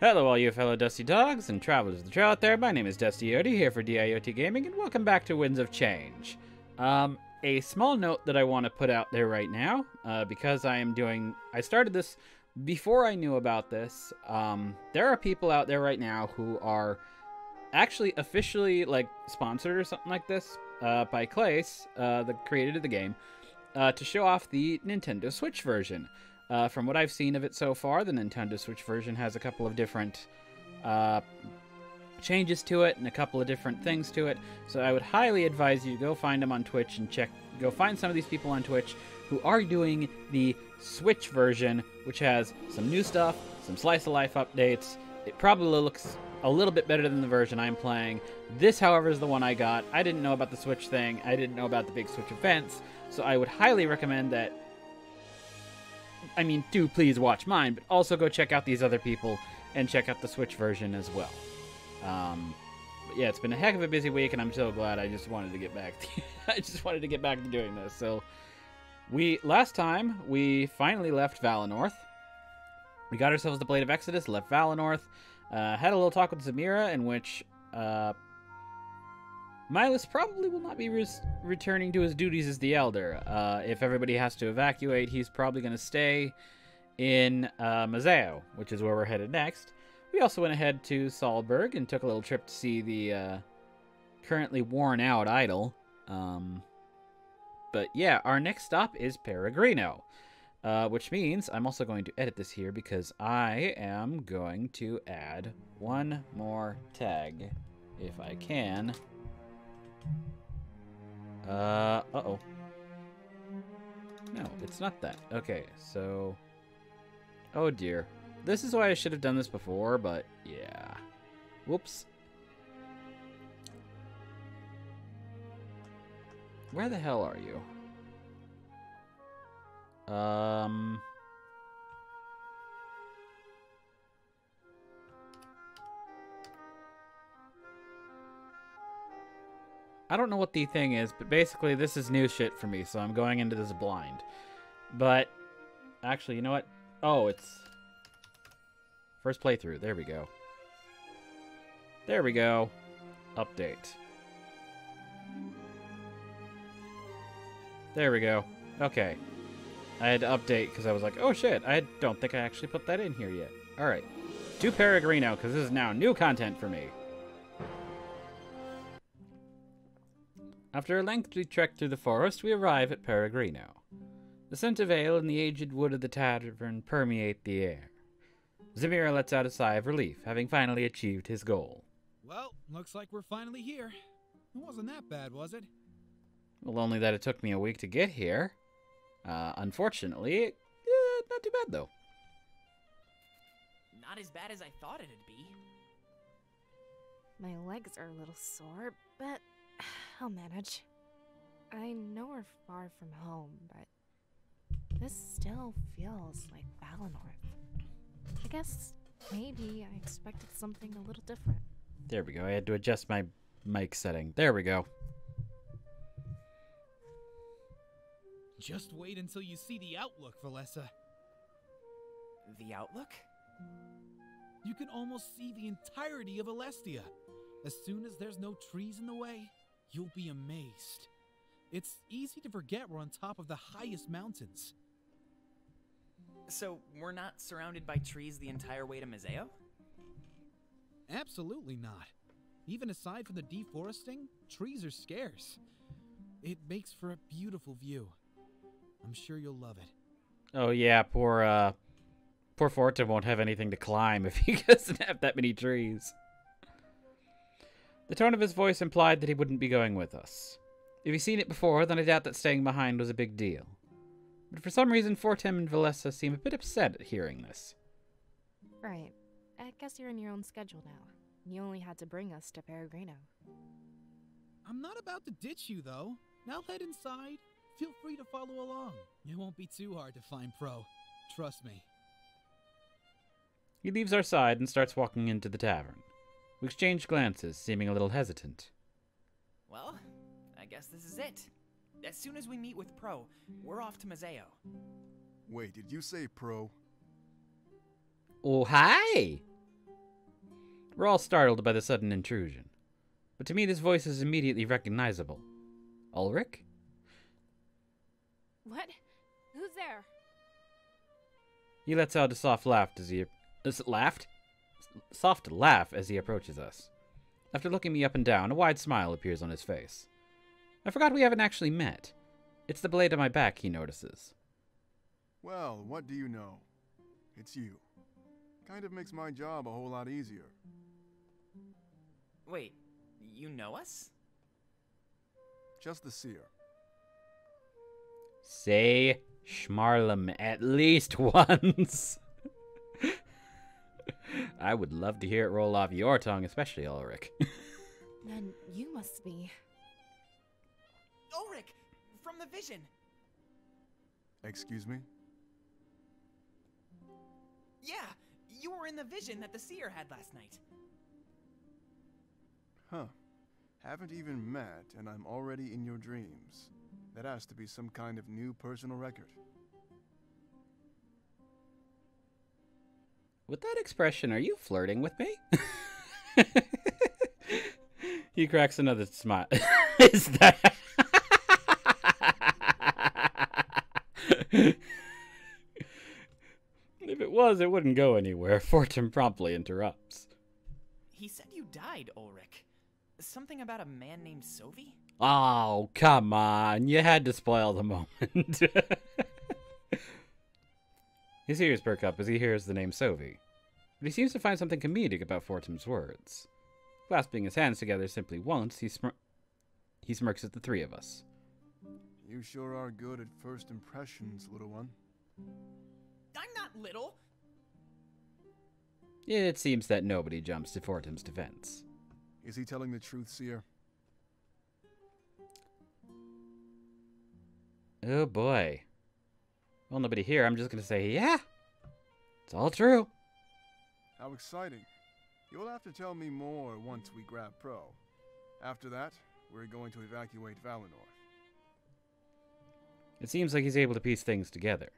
Hello all you fellow Dusty Dogs and travelers of the trail out there, my name is Dusty Yodi here for DIOT Gaming and welcome back to Winds of Change. A small note that I want to put out there right now, because I started this before I knew about this. There are people out there right now who are actually officially like sponsored or something like this by Clace, the creator of the game, to show off the Nintendo Switch version. From what I've seen of it so far, the Nintendo Switch version has a couple of different changes to it and a couple of different things to it. So I would highly advise you to go find them on Twitch and go find some of these people on Twitch who are doing the Switch version, which has some new stuff, some slice of life updates. It probably looks a little bit better than the version I'm playing. This, however, is the one I got. I didn't know about the Switch thing. I didn't know about the big Switch events. So I would highly recommend that. I mean, do please watch mine, but also go check out these other people and check out the Switch version as well. But yeah, it's been a heck of a busy week, and I'm so glad. I just wanted to get back. I just wanted to get back to doing this. So, last time we finally left Valinor. We got ourselves the Blade of Exodus, left Valinor, had a little talk with Zamira, in which Milas probably will not be returning to his duties as the Elder. If everybody has to evacuate, he's probably going to stay in Mazeo, which is where we're headed next. We also went ahead to Salzburg and took a little trip to see the currently worn-out idol. But yeah, our next stop is Peregrino, which means I'm also going to edit this here because I am going to add one more tag, if I can. Uh-oh. No, it's not that. Okay, so... Oh, dear. This is why I should have done this before, but yeah. Whoops. Where the hell are you? I don't know what the thing is, but basically this is new shit for me, so I'm going into this blind. But, actually, you know what? Oh, it's... First playthrough. There we go. There we go. Update. There we go. Okay. I had to update because I was like, oh shit, I don't think I actually put that in here yet. Alright. To Peregrino, because this is now new content for me. After a lengthy trek through the forest, we arrive at Peregrino. The scent of ale and the aged wood of the tavern permeate the air. Zamira lets out a sigh of relief, having finally achieved his goal. Well, looks like we're finally here. It wasn't that bad, was it? Well, only that it took me a week to get here. Unfortunately, not too bad, though. Not as bad as I thought it'd be. My legs are a little sore, but I'll manage. I know we're far from home, but this still feels like Valinor. I guess maybe I expected something a little different. There we go. I had to adjust my mic setting. There we go. Just wait until you see the outlook, Valessa. The outlook? You can almost see the entirety of Alestia. As soon as there's no trees in the way, you'll be amazed. It's easy to forget we're on top of the highest mountains. So, we're not surrounded by trees the entire way to Mazeo? Absolutely not. Even aside from the deforesting, trees are scarce. It makes for a beautiful view. I'm sure you'll love it. Oh yeah, poor Fortin won't have anything to climb if he doesn't have that many trees. The tone of his voice implied that he wouldn't be going with us. If he's seen it before, then I doubt that staying behind was a big deal. But for some reason, Fortin and Valessa seem a bit upset at hearing this. Right. I guess you're in your own schedule now. You only had to bring us to Peregrino. I'm not about to ditch you, though. Now head inside. Feel free to follow along. It won't be too hard to find Pro. Trust me. He leaves our side and starts walking into the tavern. We exchange glances, seeming a little hesitant. Well, I guess this is it. As soon as we meet with Pro, we're off to Mazeo. Wait, did you say Pro? Oh, hi! We're all startled by the sudden intrusion. But to me, this voice is immediately recognizable. Ulrich? What? Who's there? He lets out a soft laugh as he... Soft laugh as he approaches us. After looking me up and down, a wide smile appears on his face. I forgot we haven't actually met. It's the blade on my back he notices. Well, what do you know? It's you. Kind of makes my job a whole lot easier. Wait, you know us? Just the seer. Say Schmarlem at least once. I would love to hear it roll off your tongue, especially Ulrich. Then you must be. Ulrich! From the vision! Excuse me? Yeah, you were in the vision that the seer had last night. Huh. Haven't even met, and I'm already in your dreams. That has to be some kind of new personal record. With that expression, are you flirting with me? He cracks another smile. Is that... If it was, it wouldn't go anywhere. Fortune promptly interrupts. He said you died, Ulrich. Something about a man named Sovi? Oh, come on. You had to spoil the moment. His ears perk up as he hears the name Sovi. But he seems to find something comedic about Fortum's words. Clasping his hands together simply once, he smirks at the three of us. You sure are good at first impressions, little one. I'm not little! It seems that nobody jumps to Fortum's defense. Is he telling the truth, seer? Oh boy. Well, nobody here. I'm just going to say, yeah, it's all true. How exciting. You'll have to tell me more once we grab Pro. After that, we're going to evacuate Valinor. It seems like he's able to piece things together.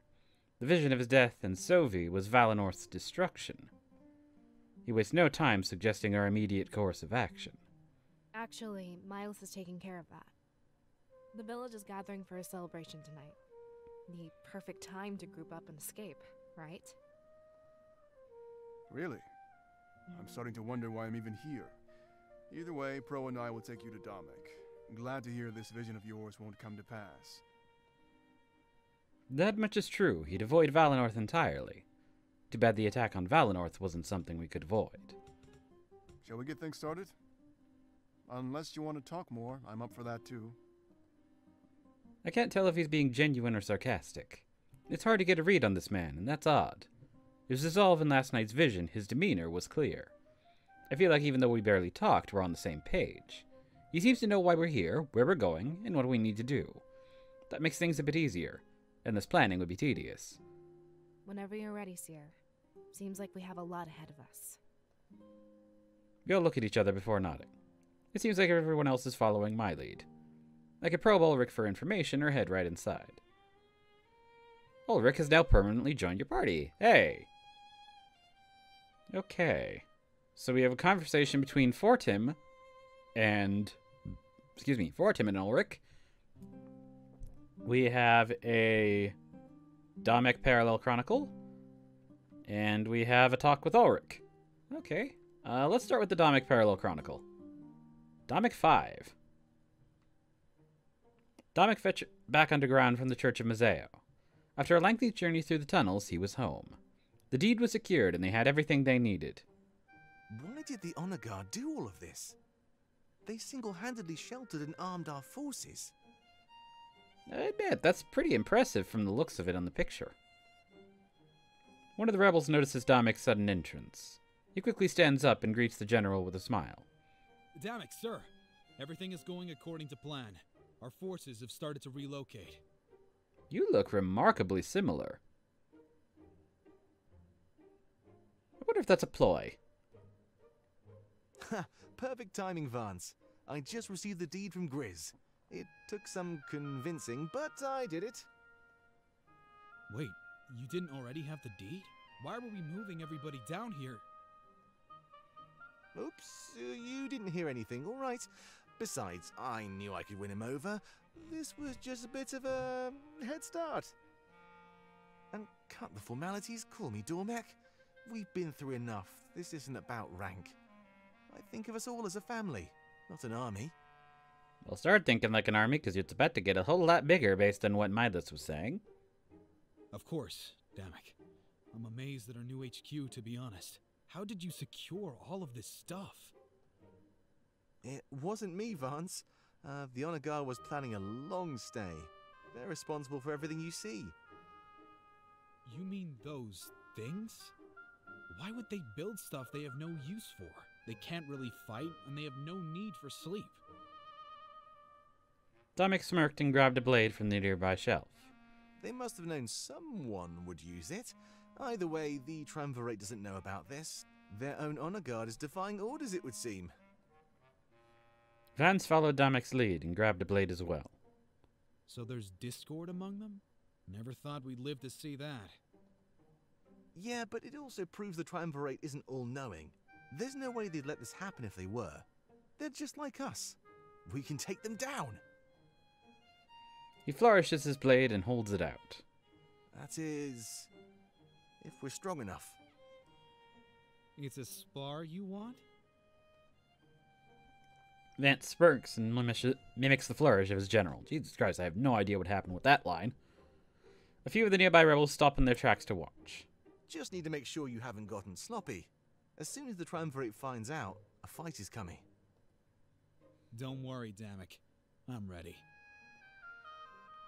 The vision of his death and Sovi was Valinor's destruction. He wastes no time suggesting our immediate course of action. Actually, Miles is taking care of that. The village is gathering for a celebration tonight. The perfect time to group up and escape, right? Really? I'm starting to wonder why I'm even here. Either way, Pro and I will take you to Dominic. I'm glad to hear this vision of yours won't come to pass. That much is true. He'd avoid Valinor entirely. Too bad the attack on Valinor wasn't something we could avoid. Shall we get things started? Unless you want to talk more, I'm up for that too. I can't tell if he's being genuine or sarcastic. It's hard to get a read on this man, and that's odd. His resolve in last night's vision, his demeanor was clear. I feel like even though we barely talked, we're on the same page. He seems to know why we're here, where we're going, and what we need to do. That makes things a bit easier, and this planning would be tedious. Whenever you're ready, Seer. Seems like we have a lot ahead of us. We all look at each other before nodding. It seems like everyone else is following my lead. I could probe Ulrich for information or head right inside. Ulrich has now permanently joined your party. Hey! Okay. So we have a conversation between Fortum and Ulrich. We have a Dominic Parallel Chronicle. And we have a talk with Ulrich. Okay. Let's start with the Dominic Parallel Chronicle. Dominic 5. Dominic fetched back underground from the Church of Mazeo. After a lengthy journey through the tunnels, he was home. The deed was secured, and they had everything they needed. Why did the Honor Guard do all of this? They single-handedly sheltered and armed our forces. I admit, that's pretty impressive from the looks of it on the picture. One of the rebels notices Domic's sudden entrance. He quickly stands up and greets the general with a smile. Damick, sir. Everything is going according to plan. Our forces have started to relocate. You look remarkably similar. I wonder if that's a ploy. Ha! Perfect timing, Vance. I just received the deed from Grizz. It took some convincing, but I did it. Wait, you didn't already have the deed? Why were we moving everybody down here? Oops, you didn't hear anything, all right. Besides, I knew I could win him over. This was just a bit of a head start. And cut the formalities, call me Dormek. We've been through enough. This isn't about rank. I think of us all as a family, not an army. Well, start thinking like an army, because it's about to get a whole lot bigger based on what Midas was saying. Of course, Damek. I'm amazed at our new HQ, to be honest. How did you secure all of this stuff? It wasn't me, Vance. The Honor Guard was planning a long stay. They're responsible for everything you see. You mean those things? Why would they build stuff they have no use for? They can't really fight, and they have no need for sleep. Dominic smirked and grabbed a blade from the nearby shelf. They must have known someone would use it. Either way, the Triumvirate doesn't know about this. Their own Honor Guard is defying orders, it would seem. Vance followed Dominic's lead and grabbed a blade as well. So there's discord among them? Never thought we'd live to see that. Yeah, but it also proves the Triumvirate isn't all-knowing. There's no way they'd let this happen if they were. They're just like us. We can take them down. He flourishes his blade and holds it out. That is, if we're strong enough. It's a spar you want? Vance smirks and mimics the flourish of his general. Jesus Christ, I have no idea what happened with that line. A few of the nearby rebels stop in their tracks to watch. Just need to make sure you haven't gotten sloppy. As soon as the Triumvirate finds out, a fight is coming. Don't worry, Damek. I'm ready.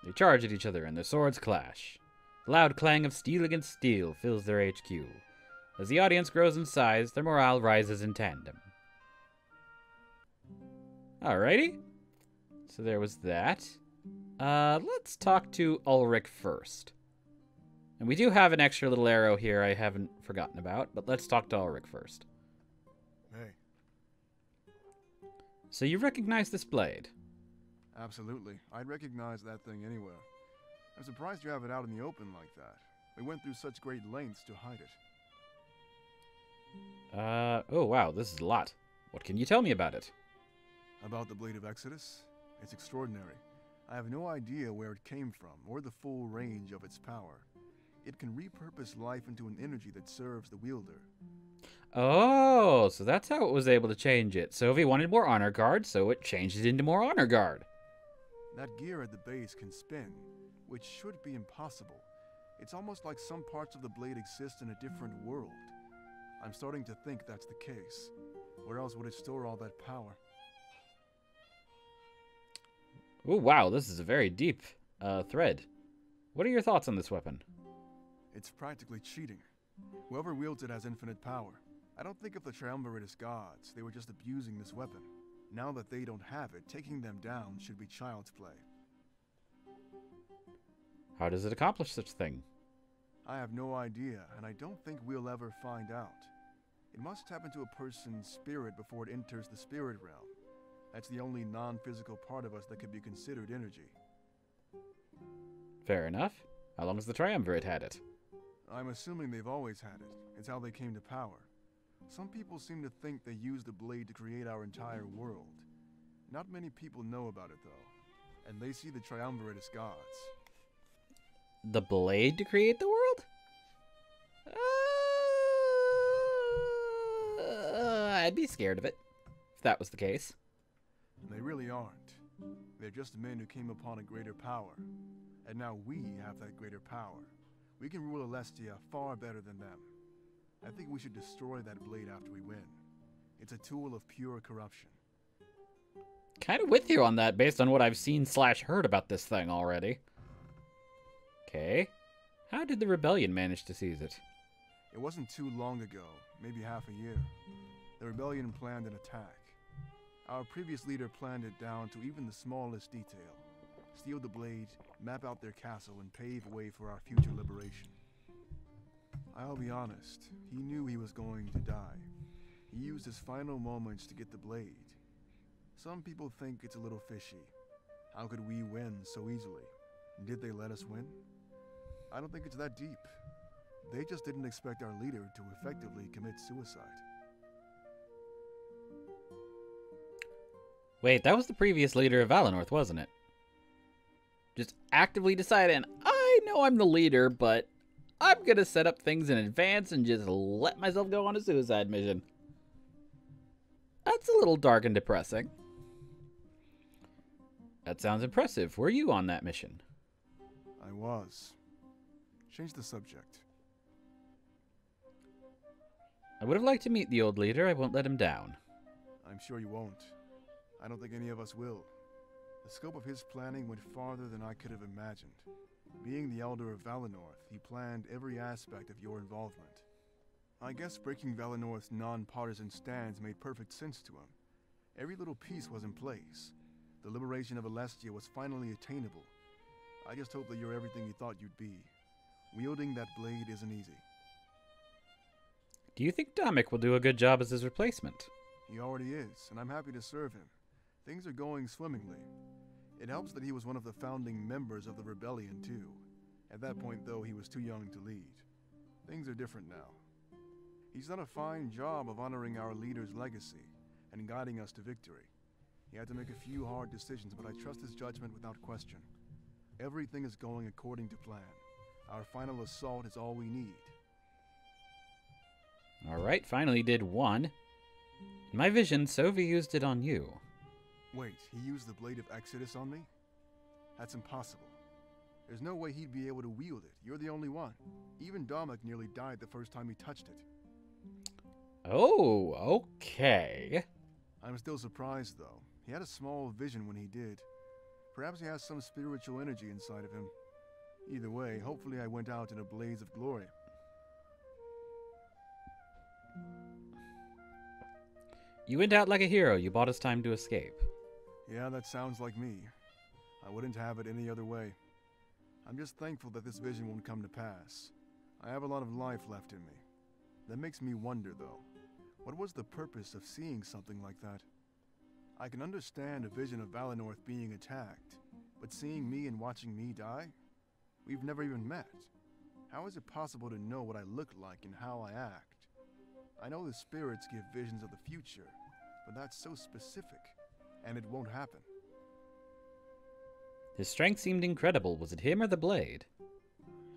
They charge at each other and their swords clash. The loud clang of steel against steel fills their HQ. As the audience grows in size, their morale rises in tandem. Alrighty. So there was that. Let's talk to Ulrich first. And we do have an extra little arrow here I haven't forgotten about, but let's talk to Ulrich first. Hey. So you recognize this blade? Absolutely. I'd recognize that thing anywhere. I'm surprised you have it out in the open like that. We went through such great lengths to hide it. Oh wow, this is a lot. What can you tell me about it? About the Blade of Exodus? It's extraordinary. I have no idea where it came from, or the full range of its power. It can repurpose life into an energy that serves the wielder. Oh, so that's how it was able to change it. So if he wanted more honor guard, so it changed it into more honor guard. That gear at the base can spin, which should be impossible. It's almost like some parts of the blade exist in a different world. I'm starting to think that's the case. Where else would it store all that power? Oh wow, this is a very deep thread. What are your thoughts on this weapon? It's practically cheating. Whoever wields it has infinite power. I don't think of the Triumvirate as gods. They were just abusing this weapon. Now that they don't have it, taking them down should be child's play. How does it accomplish such a thing? I have no idea, and I don't think we'll ever find out. It must tap into a person's spirit before it enters the spirit realm. That's the only non-physical part of us that could be considered energy. Fair enough. How long has the Triumvirate had it? I'm assuming they've always had it. It's how they came to power. Some people seem to think they used the blade to create our entire world. Not many people know about it, though. And they see the Triumvirate as gods. The blade to create the world? I'd be scared of it, if that was the case. They really aren't. They're just men who came upon a greater power. And now we have that greater power. We can rule Alestia far better than them. I think we should destroy that blade after we win. It's a tool of pure corruption. Kind of with you on that based on what I've seen / heard about this thing already. Okay. How did the rebellion manage to seize it? It wasn't too long ago, maybe half a year. The rebellion planned an attack. Our previous leader planned it down to even the smallest detail. Steal the blade, map out their castle, and pave way for our future liberation. I'll be honest, he knew he was going to die. He used his final moments to get the blade. Some people think it's a little fishy. How could we win so easily? Did they let us win? I don't think it's that deep. They just didn't expect our leader to effectively commit suicide. Wait, that was the previous leader of Valinor, wasn't it? Just actively deciding, I know I'm the leader, but I'm gonna set up things in advance and just let myself go on a suicide mission. That's a little dark and depressing. That sounds impressive. Were you on that mission? I was. Change the subject. I would have liked to meet the old leader. I won't let him down. I'm sure you won't. I don't think any of us will. The scope of his planning went farther than I could have imagined. Being the Elder of Valinor, he planned every aspect of your involvement. I guess breaking Valinor's non-partisan stance made perfect sense to him. Every little piece was in place. The liberation of Alestia was finally attainable. I just hope that you're everything you thought you'd be. Wielding that blade isn't easy. Do you think Domik will do a good job as his replacement? He already is, and I'm happy to serve him. Things are going swimmingly. It helps that he was one of the founding members of the rebellion, too. At that point, though, he was too young to lead. Things are different now. He's done a fine job of honoring our leader's legacy and guiding us to victory. He had to make a few hard decisions, but I trust his judgment without question. Everything is going according to plan. Our final assault is all we need. Alright, finally did one. In my vision, Sophie used it on you. Wait, he used the Blade of Exodus on me? That's impossible. There's no way he'd be able to wield it. You're the only one. Even Domik nearly died the first time he touched it. Oh, okay. I'm still surprised, though. He had a small vision when he did. Perhaps he has some spiritual energy inside of him. Either way, hopefully I went out in a blaze of glory. You went out like a hero. You bought us time to escape. Yeah, that sounds like me. I wouldn't have it any other way. I'm just thankful that this vision won't come to pass. I have a lot of life left in me. That makes me wonder, though. What was the purpose of seeing something like that? I can understand a vision of Valinor being attacked, but seeing me and watching me die? We've never even met. How is it possible to know what I look like and how I act? I know the spirits give visions of the future, but that's so specific, and it won't happen. His strength seemed incredible. Was it him or the blade?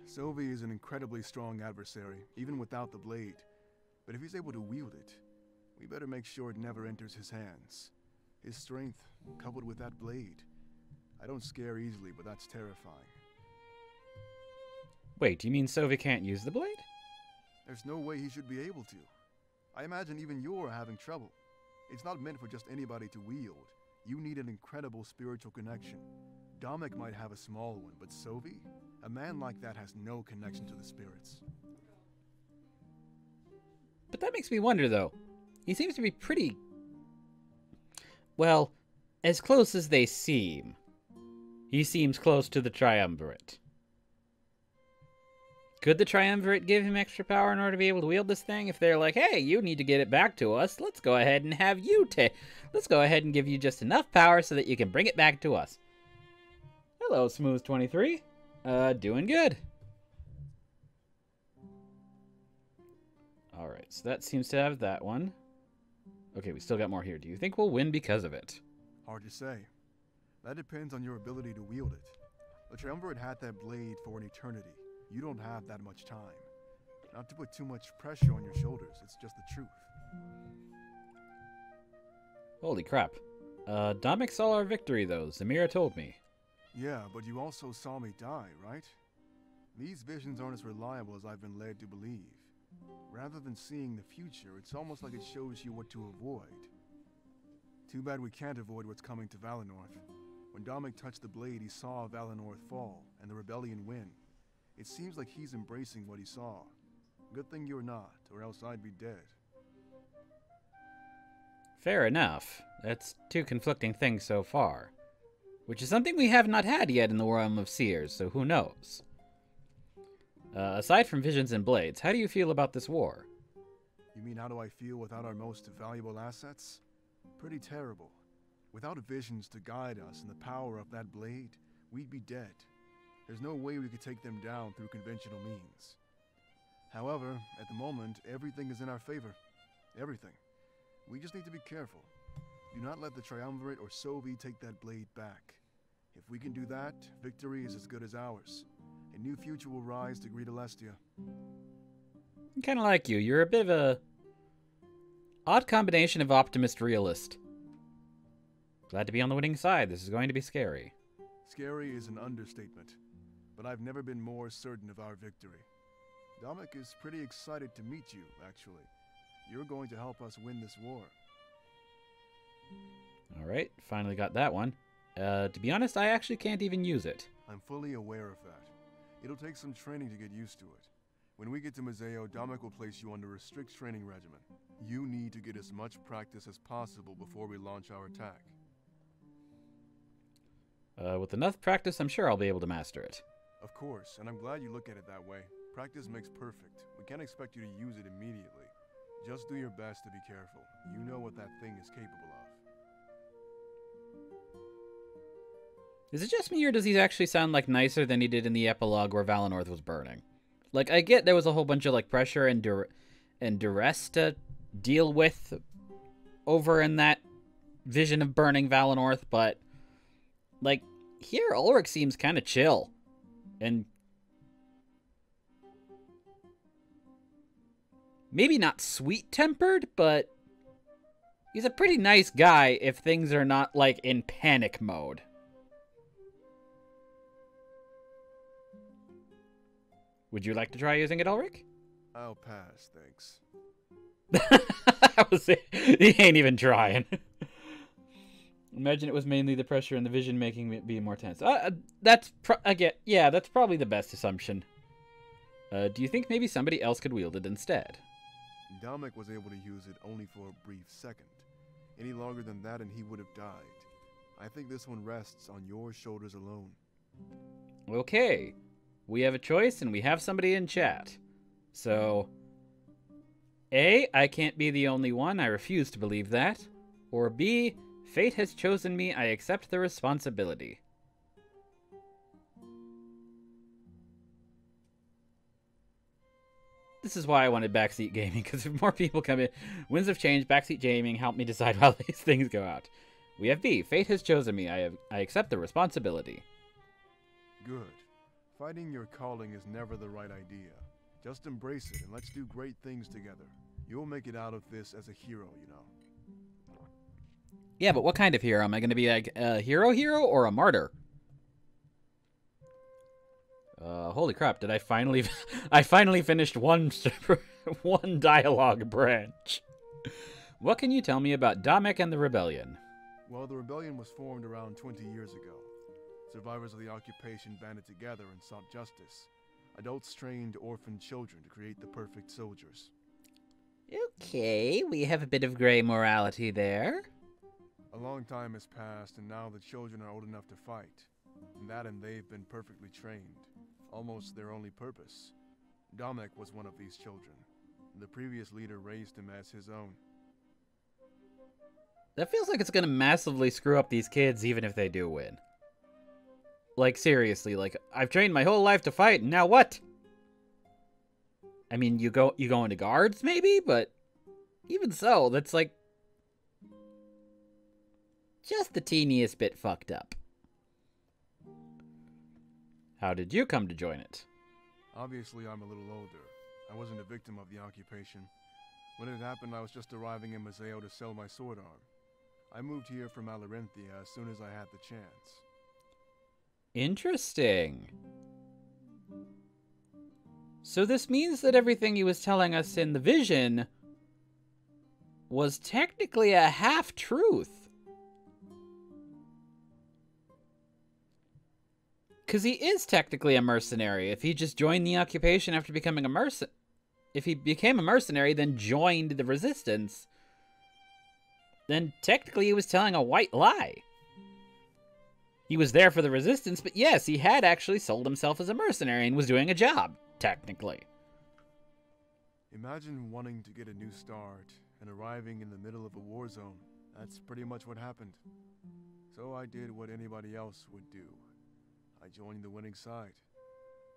Sylvie is an incredibly strong adversary, even without the blade. But if he's able to wield it, we better make sure it never enters his hands. His strength, coupled with that blade. I don't scare easily, but that's terrifying. Wait, do you mean Sophie can't use the blade? There's no way he should be able to. I imagine even you're having trouble. It's not meant for just anybody to wield. You need an incredible spiritual connection. Domik might have a small one, but Sophie? A man like that has no connection to the spirits. But that makes me wonder, though. He seems to be pretty... well, as close as they seem. He seems close to the Triumvirate. Could the Triumvirate give him extra power in order to be able to wield this thing? If they're like, hey, you need to get it back to us, let's go ahead and have you let's go ahead and give you just enough power so that you can bring it back to us. Hello, Smooth23. Doing good. Alright, so that seems to have that one. Okay, we still got more here. Do you think we'll win because of it? Hard to say. That depends on your ability to wield it. The Triumvirate had that blade for an eternity. You don't have that much time. Not to put too much pressure on your shoulders, it's just the truth. Holy crap. Domik saw our victory, though. Zamira told me. Yeah, but you also saw me die, right? These visions aren't as reliable as I've been led to believe. Rather than seeing the future, it's almost like it shows you what to avoid. Too bad we can't avoid what's coming to Valinor. When Domik touched the blade, he saw Valinor fall, and the rebellion win. It seems like he's embracing what he saw. Good thing you're not, or else I'd be dead. Fair enough. That's two conflicting things so far. Which is something we have not had yet in the realm of seers, so who knows? Aside from visions and blades, how do you feel about this war? You mean how do I feel without our most valuable assets? Pretty terrible. Without visions to guide us and the power of that blade, we'd be dead. There's no way we could take them down through conventional means. However, at the moment, everything is in our favor. Everything. We just need to be careful. Do not let the Triumvirate or Sovi take that blade back. If we can do that, victory is as good as ours. A new future will rise to greet Alestia. I'm kind of like you. You're a bit of a odd combination of optimist realist. Glad to be on the winning side. This is going to be scary. Scary is an understatement, but I've never been more certain of our victory. Dominic is pretty excited to meet you, actually. You're going to help us win this war. Alright, finally got that one. To be honest, I actually can't even use it. I'm fully aware of that. It'll take some training to get used to it. When we get to Museo, Dominic will place you under a strict training regimen. You need to get as much practice as possible before we launch our attack. With enough practice, I'm sure I'll be able to master it. Of course, and I'm glad you look at it that way. Practice makes perfect. We can't expect you to use it immediately. Just do your best to be careful. You know what that thing is capable of. Is it just me, or does he actually sound like nicer than he did in the epilogue where Valinor was burning? Like, I get there was a whole bunch of like pressure and duress to deal with over in that vision of burning Valinor, but like here Ulrich seems kind of chill and maybe not sweet-tempered, but he's a pretty nice guy if things are not like in panic mode. Would you like to try using it, Ulrich? I'll pass, thanks. That was it. He ain't even trying. Imagine it was mainly the pressure and the vision making it be more tense. That's probably the best assumption. Do you think maybe somebody else could wield it instead? Dominic was able to use it only for a brief second. Any longer than that and he would have died. I think this one rests on your shoulders alone. Okay. We have a choice, and we have somebody in chat. So, A, I can't be the only one. I refuse to believe that. Or B, fate has chosen me. I accept the responsibility. This is why I wanted Backseat Gaming, because if more people come in, Winds of Change, Backseat Gaming, help me decide how these things go out. We have B, fate has chosen me. I accept the responsibility. Good. Fighting your calling is never the right idea. Just embrace it and let's do great things together. You'll make it out of this as a hero, you know. Yeah, but what kind of hero? Am I going to be like a hero or a martyr? Holy crap, did I finally... I finally finished one dialogue branch. What can you tell me about Dominic and the rebellion? Well, the rebellion was formed around 20 years ago. Survivors of the occupation banded together and sought justice. Adults trained orphaned children to create the perfect soldiers. Okay, we have a bit of gray morality there. A long time has passed, and now the children are old enough to fight. And they've been perfectly trained. Almost their only purpose. Dominic was one of these children. The previous leader raised him as his own. That feels like it's going to massively screw up these kids, even if they do win. Like, seriously, like, I've trained my whole life to fight, and now what? I mean, you go into guards, maybe? But even so, that's, like, just the teeniest bit fucked up. How did you come to join it? Obviously, I'm a little older. I wasn't a victim of the occupation. When it happened, I was just arriving in Museo to sell my sword arm. I moved here from Alarinthia as soon as I had the chance. Interesting. So this means that everything he was telling us in the vision was technically a half-truth. Because he is technically a mercenary. If he just joined the occupation after becoming a mercenary... If he became a mercenary, then joined the resistance, then technically he was telling a white lie. He was there for the resistance, but yes, he had actually sold himself as a mercenary and was doing a job, technically. Imagine wanting to get a new start and arriving in the middle of a war zone. That's pretty much what happened. So I did what anybody else would do. I joined the winning side,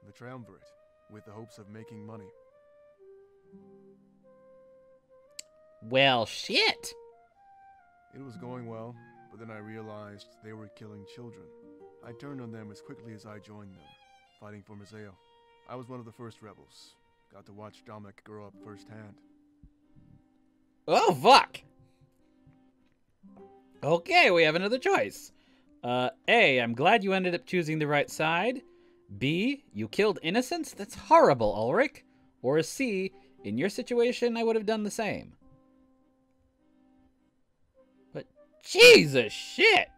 the Triumvirate, with the hopes of making money. Well, shit. It was going well, but then I realized they were killing children. I turned on them as quickly as I joined them, fighting for Mazeo. I was one of the first rebels. Got to watch Dominic grow up firsthand. Oh, fuck! Okay, we have another choice. A, I'm glad you ended up choosing the right side. B, you killed innocents? That's horrible, Ulrich. Or C, in your situation, I would have done the same. But Jesus shit!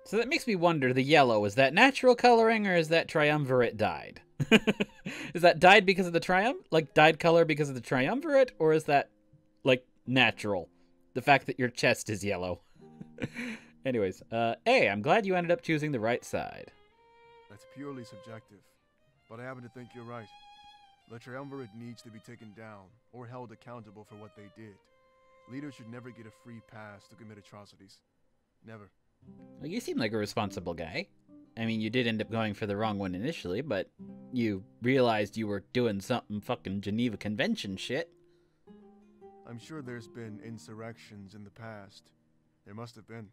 So that makes me wonder, the yellow, is that natural coloring or is that triumvirate dyed? Is that dyed because of the like dyed color because of the triumvirate, or is that like natural? The fact that your chest is yellow. Anyways, A, I'm glad you ended up choosing the right side. That's purely subjective, but I happen to think you're right. The triumvirate needs to be taken down or held accountable for what they did. Leaders should never get a free pass to commit atrocities. Never. Well, you seem like a responsible guy. I mean, you did end up going for the wrong one initially, but you realized you were doing something fucking Geneva Convention shit. I'm sure there's been insurrections in the past. There must have been.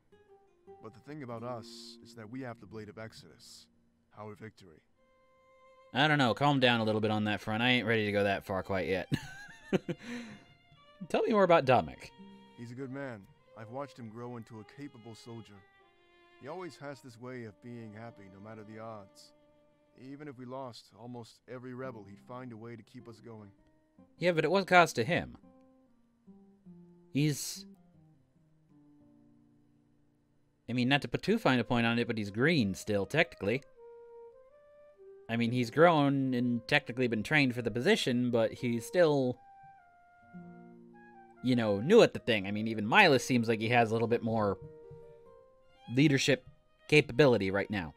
But the thing about us is that we have the Blade of Exodus, our victory. I don't know, calm down a little bit on that front. I ain't ready to go that far quite yet. Tell me more about Dominic. He's a good man. I've watched him grow into a capable soldier. He always has this way of being happy no matter the odds. Even if we lost almost every rebel, he'd find a way to keep us going. Yeah, but it was cost to him. He's... I mean, not to put too fine a point on it, but he's green still, technically. I mean, he's grown and technically been trained for the position, but he's still, you know, new at the thing. I mean, even Milas seems like he has a little bit more leadership capability right now.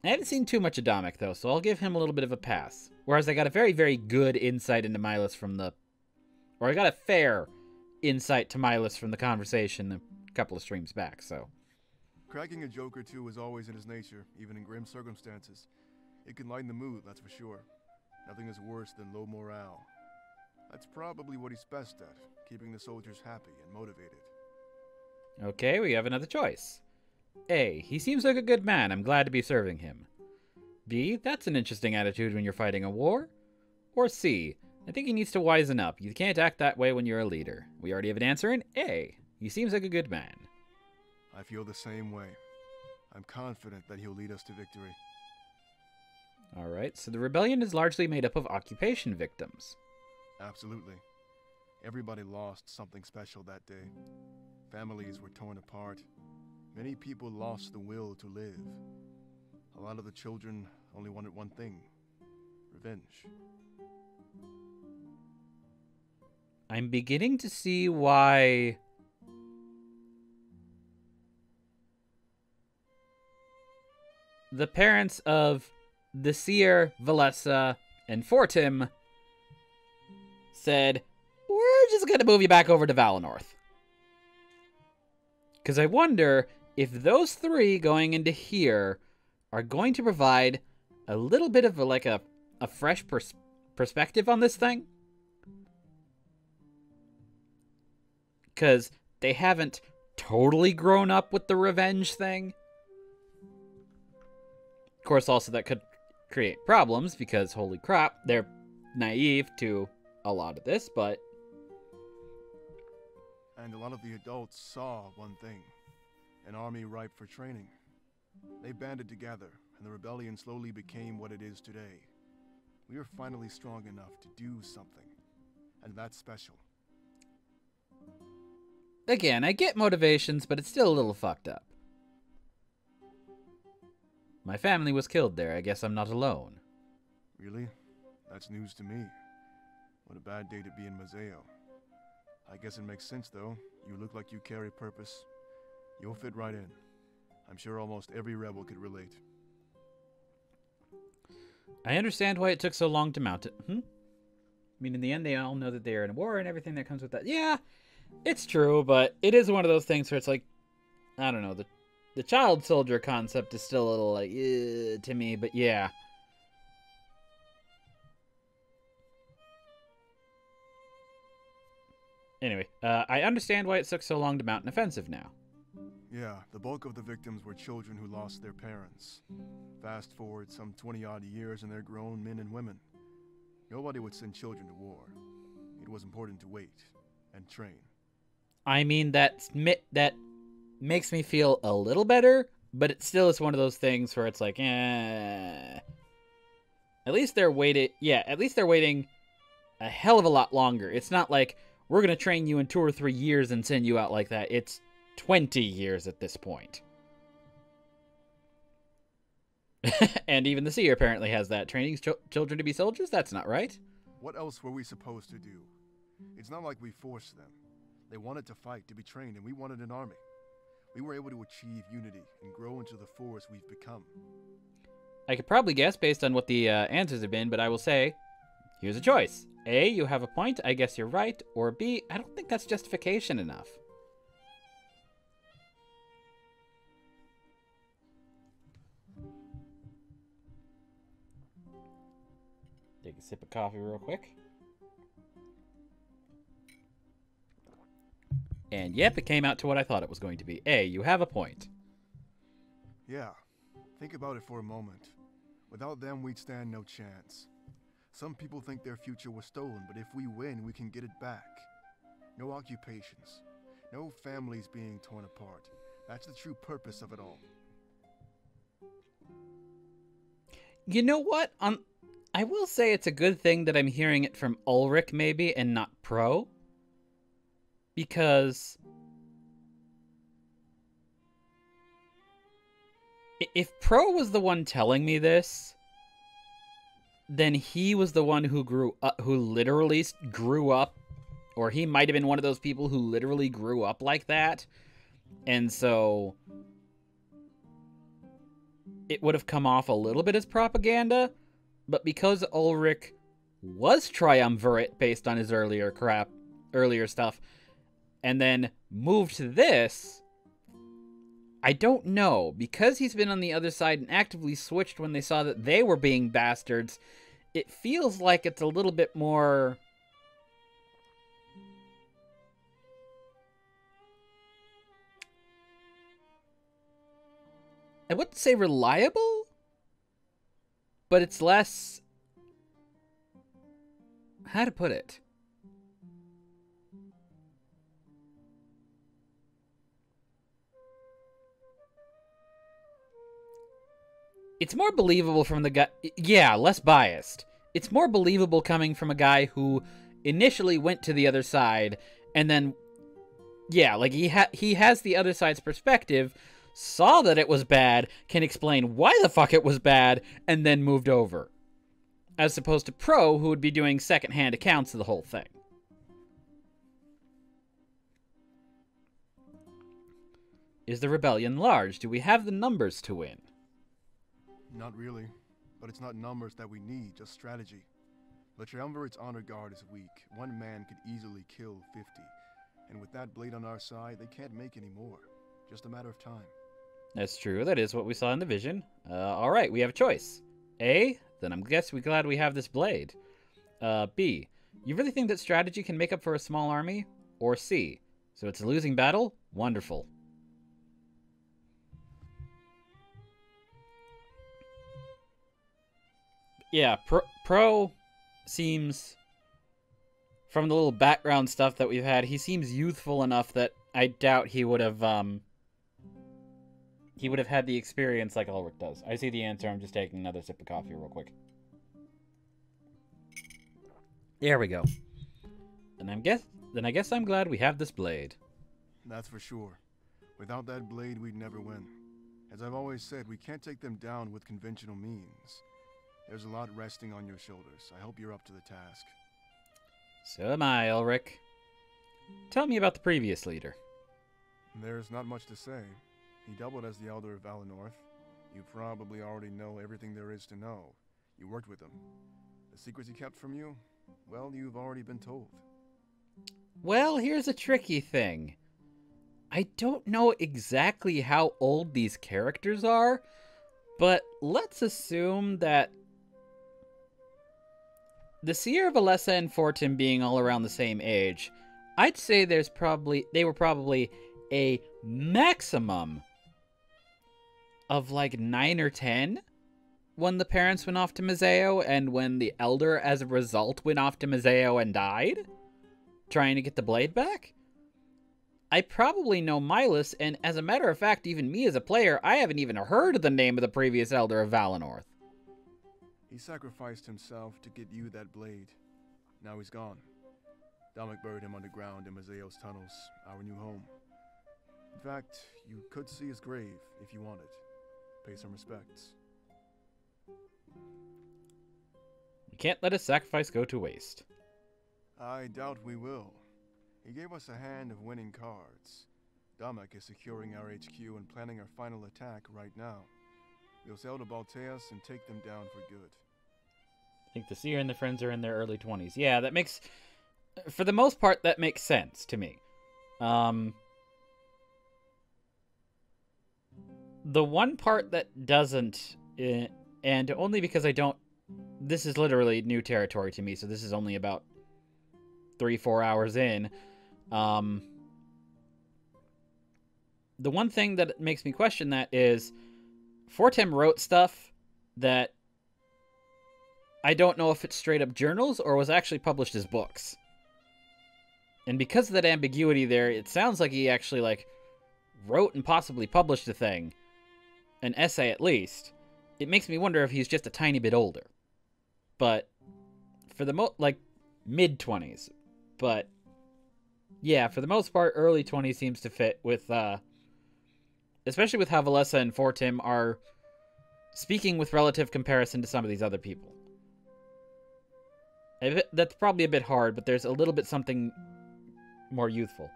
I haven't seen too much of Dominic, though, so I'll give him a little bit of a pass. Whereas I got a very, very good insight into Milas from the... Or I got a fair insight to Milas from the conversation a couple of streams back, so... Cracking a joke or two is always in his nature, even in grim circumstances. It can lighten the mood, that's for sure. Nothing is worse than low morale. That's probably what he's best at, keeping the soldiers happy and motivated. Okay, we have another choice. A, he seems like a good man. I'm glad to be serving him. B, that's an interesting attitude when you're fighting a war. Or C, I think he needs to wisen up. You can't act that way when you're a leader. We already have an answer in A. He seems like a good man. I feel the same way. I'm confident that he'll lead us to victory. Alright, so the rebellion is largely made up of occupation victims. Absolutely. Everybody lost something special that day. Families were torn apart. Many people lost the will to live. A lot of the children only wanted one thing: revenge. I'm beginning to see why... the parents of the Seer, Valessa, and Fortim said, we're just going to move you back over to Valinor. Because I wonder if those three going into here are going to provide a little bit of a fresh perspective on this thing. Because they haven't totally grown up with the revenge thing. Of course, also that could create problems because, holy crap, they're naive to a lot of this, but... And a lot of the adults saw one thing: an army ripe for training. They banded together, and the rebellion slowly became what it is today. We are finally strong enough to do something, and that's special. Again, I get motivations, but it's still a little fucked up. My family was killed there. I guess I'm not alone. Really? That's news to me. What a bad day to be in Mazeo. I guess it makes sense, though. You look like you carry purpose. You'll fit right in. I'm sure almost every rebel could relate. I understand why it took so long to mount it. I mean, in the end, they all know that they are in a war and everything that comes with that. Yeah, it's true, but it is one of those things where it's like, I don't know, the child soldier concept is still a little like, to me, but yeah. Anyway, I understand why it took so long to mount an offensive now. Yeah, the bulk of the victims were children who lost their parents. Fast forward some 20-odd years and they're grown men and women. Nobody would send children to war. It was important to wait and train. I mean, that makes me feel a little better, but it still is one of those things where it's like, eh. At least they're waiting. Yeah, at least they're waiting a hell of a lot longer. It's not like we're going to train you in 2 or 3 years and send you out like that. It's 20 years at this point. And even the seer apparently has that. Training children to be soldiers? That's not right. What else were we supposed to do? It's not like we forced them. They wanted to fight, to be trained, and we wanted an army. We were able to achieve unity and grow into the force we've become. I could probably guess based on what the answers have been, but I will say, here's a choice. A, you have a point, I guess you're right. Or B, I don't think that's justification enough. Take a sip of coffee real quick. And yep, it came out to what I thought it was going to be. A, you have a point. Yeah, think about it for a moment. Without them, we'd stand no chance. Some people think their future was stolen, but if we win, we can get it back. No occupations, no families being torn apart. That's the true purpose of it all. You know what? I will say it's a good thing that I'm hearing it from Ulrich, maybe, and not Pro. Because if Pro was the one telling me this, then he was the one who literally grew up, or he might have been one of those people who literally grew up like that. And so it would have come off a little bit as propaganda, but because Ulrich was triumvirate based on his earlier stuff, and then moved to this, I don't know. Because he's been on the other side and actively switched when they saw that they were being bastards, it feels like it's a little bit more... I wouldn't say reliable, but it's less... How to put it? It's more believable from the guy... Yeah, less biased. It's more believable coming from a guy who initially went to the other side, and then... Yeah, like, he has the other side's perspective, saw that it was bad, can explain why the fuck it was bad, and then moved over. As opposed to Pro, who would be doing second-hand accounts of the whole thing. Is the rebellion large? Do we have the numbers to win? Not really, but it's not numbers that we need, just strategy. The Triumvirate's honor guard is weak. One man could easily kill 50. And with that blade on our side, they can't make any more. Just a matter of time. That's true. That is what we saw in the vision. Alright, we have a choice. A, then I'm glad we have this blade. B, you really think that strategy can make up for a small army? Or C, so it's a losing battle? Wonderful. Yeah, Pro seems, from the little background stuff that we've had, he seems youthful enough that I doubt he would have had the experience like Ulrich does. I see the answer. I'm just taking another sip of coffee real quick. There we go. And I guess I'm glad we have this blade. That's for sure. Without that blade, we'd never win. As I've always said, we can't take them down with conventional means. There's a lot resting on your shoulders. I hope you're up to the task. So am I, Ulrich. Tell me about the previous leader. There's not much to say. He doubled as the Elder of Valinor. You probably already know everything there is to know. You worked with him. The secrets he kept from you? Well, you've already been told. Well, here's a tricky thing. I don't know exactly how old these characters are, but let's assume that the Seer of Alessa and Fortin being all around the same age, I'd say they were probably a maximum of like 9 or 10 when the parents went off to Mazeo, and when the elder, as a result, went off to Mazeo and died, trying to get the blade back. I probably know Milas, and as a matter of fact, even me as a player, I haven't even heard of the name of the previous elder of Valenorth. He sacrificed himself to get you that blade. Now he's gone. Dominic buried him underground in Mazeo's tunnels, our new home. In fact, you could see his grave if you wanted. Pay some respects. You can't let a sacrifice go to waste. I doubt we will. He gave us a hand of winning cards. Dominic is securing our HQ and planning our final attack right now. We'll sail to Balteas and take them down for good. I think the Seer and the friends are in their early 20s. Yeah, that makes... For the most part, that makes sense to me. The one part that doesn't, and only because I don't... This is literally new territory to me, so this is only about 3-4 hours in. The one thing that makes me question that is Fortem wrote stuff that I don't know if it's straight up journals or was actually published as books. And because of that ambiguity there, it sounds like he actually like wrote and possibly published a thing, an essay at least. It makes me wonder if he's just a tiny bit older. But for the like mid-20s. But yeah, for the most part, early 20s seems to fit with, especially with how Valessa and Fortim are speaking with relative comparison to some of these other people. That's probably a bit hard, but there's a little bit something more youthful.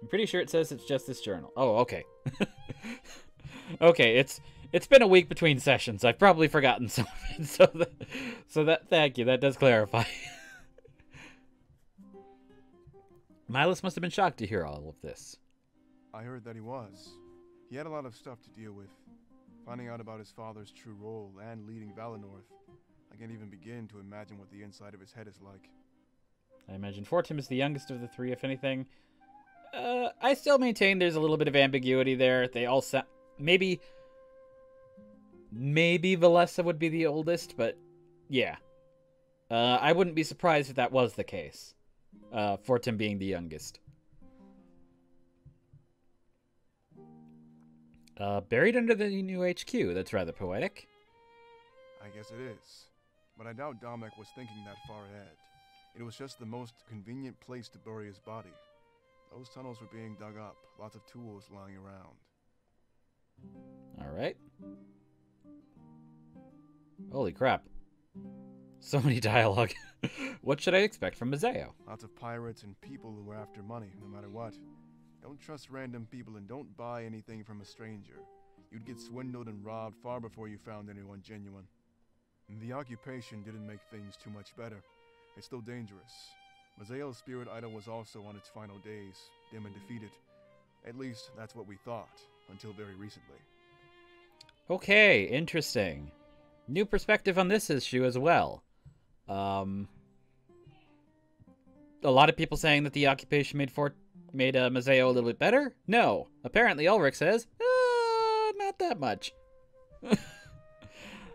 I'm pretty sure it says it's just this journal. Oh, okay. Okay, it's been a week between sessions. I've probably forgotten some of it, so that thank you. That does clarify. Milas must have been shocked to hear all of this. I heard that he was. He had a lot of stuff to deal with. Finding out about his father's true role and leading Valenorth. I can't even begin to imagine what the inside of his head is like. I imagine Fortim is the youngest of the three, if anything. I still maintain there's a little bit of ambiguity there. They all sound... Maybe Valessa would be the oldest, but yeah. I wouldn't be surprised if that was the case. Fortim being the youngest. Buried under the new HQ. That's rather poetic. I guess it is. But I doubt Dominic was thinking that far ahead. It was just the most convenient place to bury his body. Those tunnels were being dug up. Lots of tools lying around. Alright. Holy crap. So many dialogue. What should I expect from Mazeo? Lots of pirates and people who are after money, no matter what. Don't trust random people and don't buy anything from a stranger. You'd get swindled and robbed far before you found anyone genuine. And the occupation didn't make things too much better. It's still dangerous. Mazeo's spirit idol was also on its final days, dim and defeated. At least, that's what we thought, until very recently. Okay, interesting. New perspective on this issue as well. A lot of people saying that the occupation made Mazeo a little bit better? No. Apparently Ulrich says, not that much.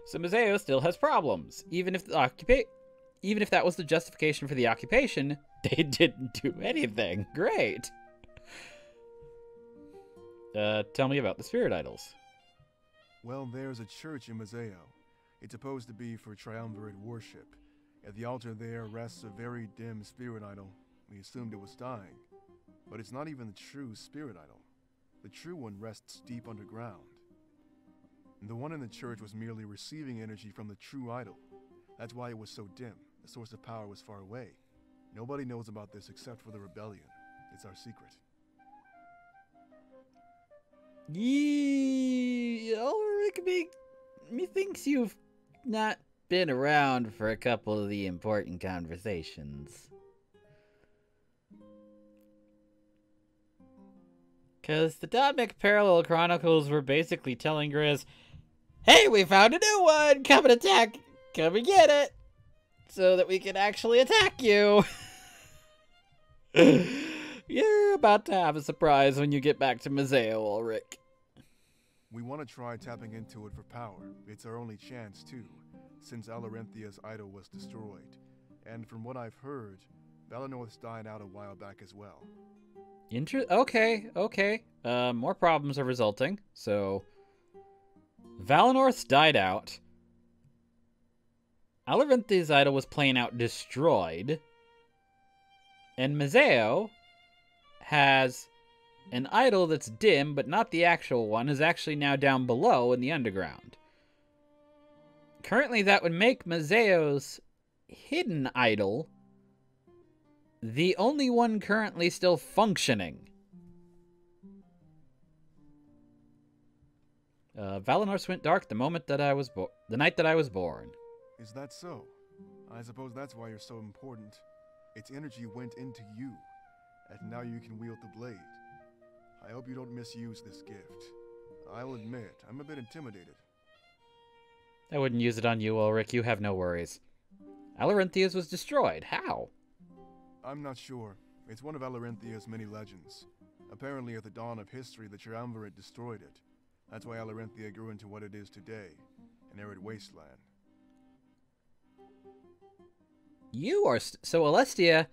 So Mazeo still has problems. Even if that was the justification for the occupation, they didn't do anything. Great. Tell me about the spirit idols. Well, there's a church in Mazeo. It's supposed to be for triumvirate worship. At the altar there rests a very dim spirit idol. We assumed it was dying. But it's not even the true spirit idol. The true one rests deep underground. And the one in the church was merely receiving energy from the true idol. That's why it was so dim. The source of power was far away. Nobody knows about this except for the rebellion. It's our secret. Ulrich methinks you've not been around for a couple of the important conversations. Because the Dominic Parallel Chronicles were basically telling Grizz, hey, we found a new one! Come and attack! Come and get it! So that we can actually attack you! You're about to have a surprise when you get back to Mazeo, Ulrich. We want to try tapping into it for power. It's our only chance, too, since Alarenthia's idol was destroyed. And from what I've heard, Valenorth's died out a while back as well. Okay. More problems are resulting. So, Valenorth's died out. Alarenthia's idol was plain out destroyed. And Mazeo has an idol that's dim, but not the actual one, is actually now down below in the underground. Currently, that would make Mazeo's hidden idol the only one currently still functioning. Valenor's went dark the moment that I was the night that I was born. Is that so? I suppose that's why you're so important. Its energy went into you, and now you can wield the blade. I hope you don't misuse this gift. I'll admit, I'm a bit intimidated. I wouldn't use it on you, Ulrich. You have no worries. Alarenthia's was destroyed. How? I'm not sure. It's one of Alarenthia's many legends. Apparently at the dawn of history, the triumvirate destroyed it. That's why Alarenthia grew into what it is today, an arid wasteland. You are... So Alestia...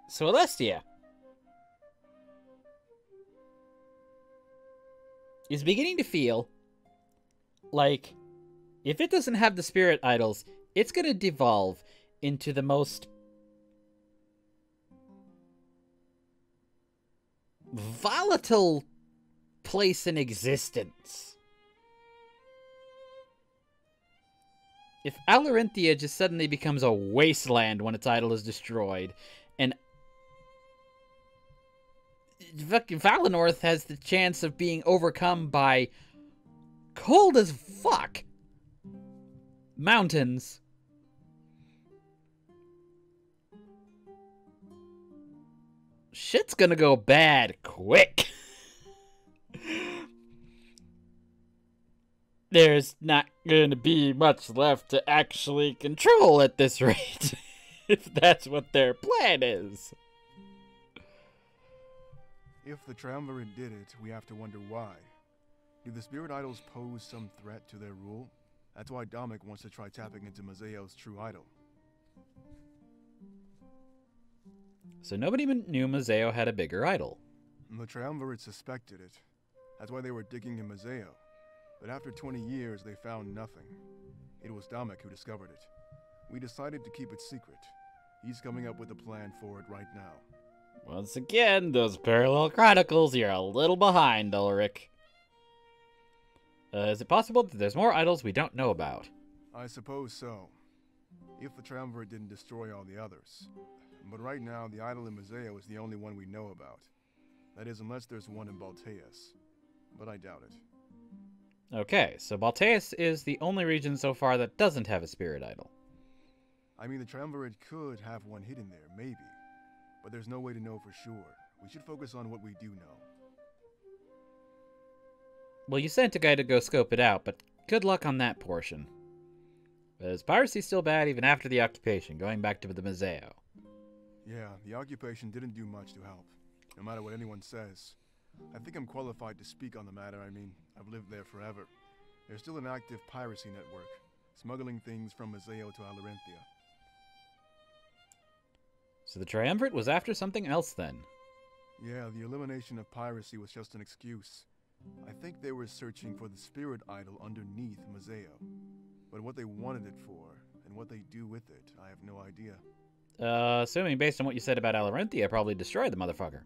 So Alestia is beginning to feel like if it doesn't have the spirit idols, it's going to devolve into the most volatile place in existence. If Alarenthia just suddenly becomes a wasteland when its idol is destroyed, and fucking Valenorth has the chance of being overcome by cold as fuck mountains, shit's gonna go bad quick. There's not gonna be much left to actually control at this rate, if that's what their plan is. If the triumvirate did it, we have to wonder why. Do the spirit idols pose some threat to their rule? That's why Domik wants to try tapping into Mazeo's true idol. So nobody knew Mazeo had a bigger idol. The triumvirate suspected it. That's why they were digging in Mazeo. But after 20 years, they found nothing. It was Domik who discovered it. We decided to keep it secret. He's coming up with a plan for it right now. Once again, those parallel chronicles, you're a little behind, Ulrich. Is it possible that there's more idols we don't know about? I suppose so. If the triumvirate didn't destroy all the others. But right now, the idol in Mazeo is the only one we know about. That is, unless there's one in Balteus. But I doubt it. Okay, so Balteus is the only region so far that doesn't have a spirit idol. I mean, the triumvirate could have one hidden there, maybe. But there's no way to know for sure. We should focus on what we do know. Well, you sent a guy to go scope it out, but good luck on that portion. Is piracy still bad even after the occupation, going back to the Mazeo? Yeah, the occupation didn't do much to help, no matter what anyone says. I think I'm qualified to speak on the matter. I mean, I've lived there forever. There's still an active piracy network, smuggling things from Mazeo to Alarenthia. So the Triumvirate was after something else then? Yeah, the elimination of piracy was just an excuse. I think they were searching for the spirit idol underneath Mazeo. But what they wanted it for, and what they do with it, I have no idea. Assuming based on what you said about Alarenthia, probably destroyed the motherfucker.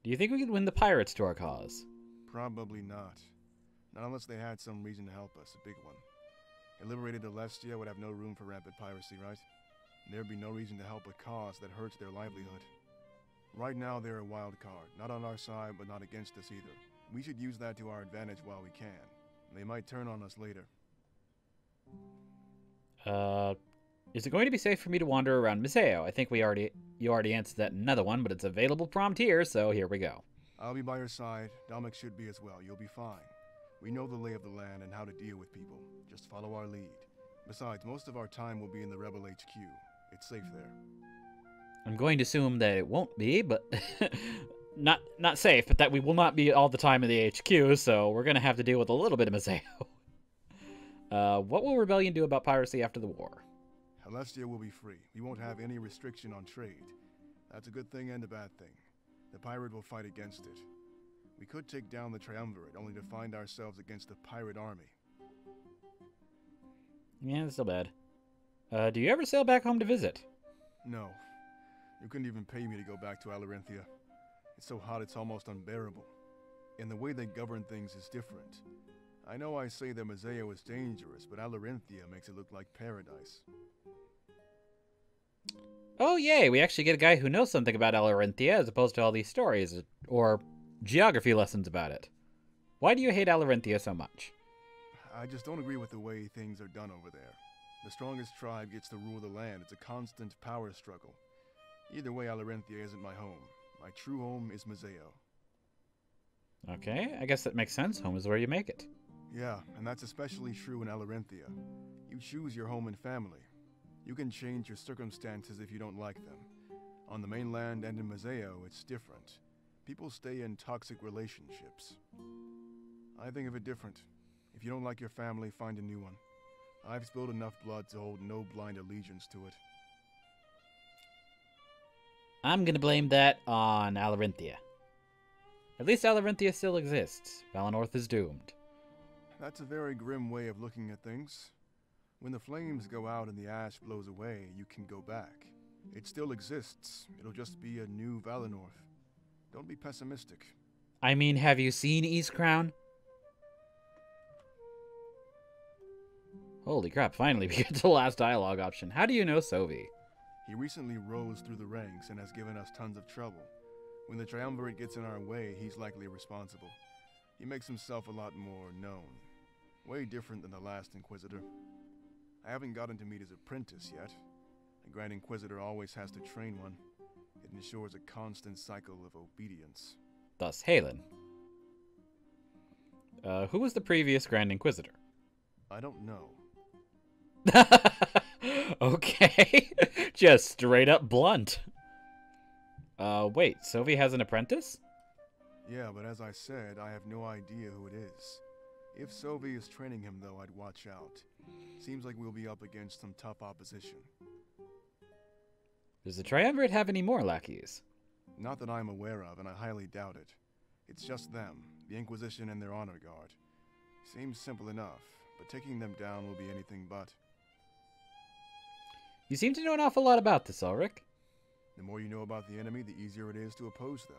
Do you think we could win the pirates to our cause? Probably not. Not unless they had some reason to help us, a big one. A liberated Alestia would have no room for rampant piracy, right? There'd be no reason to help a cause that hurts their livelihood. Right now, they're a wild card. Not on our side, but not against us either. We should use that to our advantage while we can. They might turn on us later. Is it going to be safe for me to wander around Mazeo? I think you already answered that in another one, but it's available prompt here, so here we go. I'll be by your side. Domik should be as well. You'll be fine. We know the lay of the land and how to deal with people. Just follow our lead. Besides, most of our time will be in the Rebel HQ. It's safe there. I'm going to assume that it won't be, but not safe, but that we will not be all the time in the HQ, so we're going to have to deal with a little bit of Mazeo. What will Rebellion do about piracy after the war? Alestia will be free. We won't have any restriction on trade. That's a good thing and a bad thing. The pirate will fight against it. We could take down the Triumvirate, only to find ourselves against a pirate army. Yeah, that's still bad. Do you ever sail back home to visit? No. You couldn't even pay me to go back to Alarinthia. It's so hot it's almost unbearable. And the way they govern things is different. I know I say that Mazeo is dangerous, but Alarinthia makes it look like paradise. Oh, yay! We actually get a guy who knows something about Alarinthia as opposed to all these stories, or geography lessons about it. Why do you hate Alarinthia so much? I just don't agree with the way things are done over there. The strongest tribe gets to rule the land. It's a constant power struggle. Either way, Alarinthia isn't my home. My true home is Mazeo. Okay, I guess that makes sense. Home is where you make it. Yeah, and that's especially true in Alarinthia. You choose your home and family. You can change your circumstances if you don't like them. On the mainland and in Mazeo, it's different. People stay in toxic relationships. I think of it different. If you don't like your family, find a new one. I've spilled enough blood to hold no blind allegiance to it. I'm gonna blame that on Alarinthia. At least Alarinthia still exists. Valenorth is doomed. That's a very grim way of looking at things. When the flames go out and the ash blows away, you can go back. It still exists. It'll just be a new Valenorth. Don't be pessimistic. I mean, have you seen East Crown? Holy crap, finally we get to the last dialogue option. How do you know Sovi? He recently rose through the ranks and has given us tons of trouble. When the Triumvirate gets in our way, he's likely responsible. He makes himself a lot more known. Way different than the last Inquisitor. I haven't gotten to meet his apprentice yet. A Grand Inquisitor always has to train one. It ensures a constant cycle of obedience. Thus, Halen. Who was the previous Grand Inquisitor? I don't know. Okay. Just straight up blunt. Wait, Sovi has an apprentice? Yeah, but as I said, I have no idea who it is. If Sovi is training him, though, I'd watch out. Seems like we'll be up against some tough opposition. Does the Triumvirate have any more lackeys? Not that I'm aware of, and I highly doubt it. It's just them, the Inquisition and their honor guard. Seems simple enough, but taking them down will be anything but. You seem to know an awful lot about this, Ulrich. The more you know about the enemy, the easier it is to oppose them.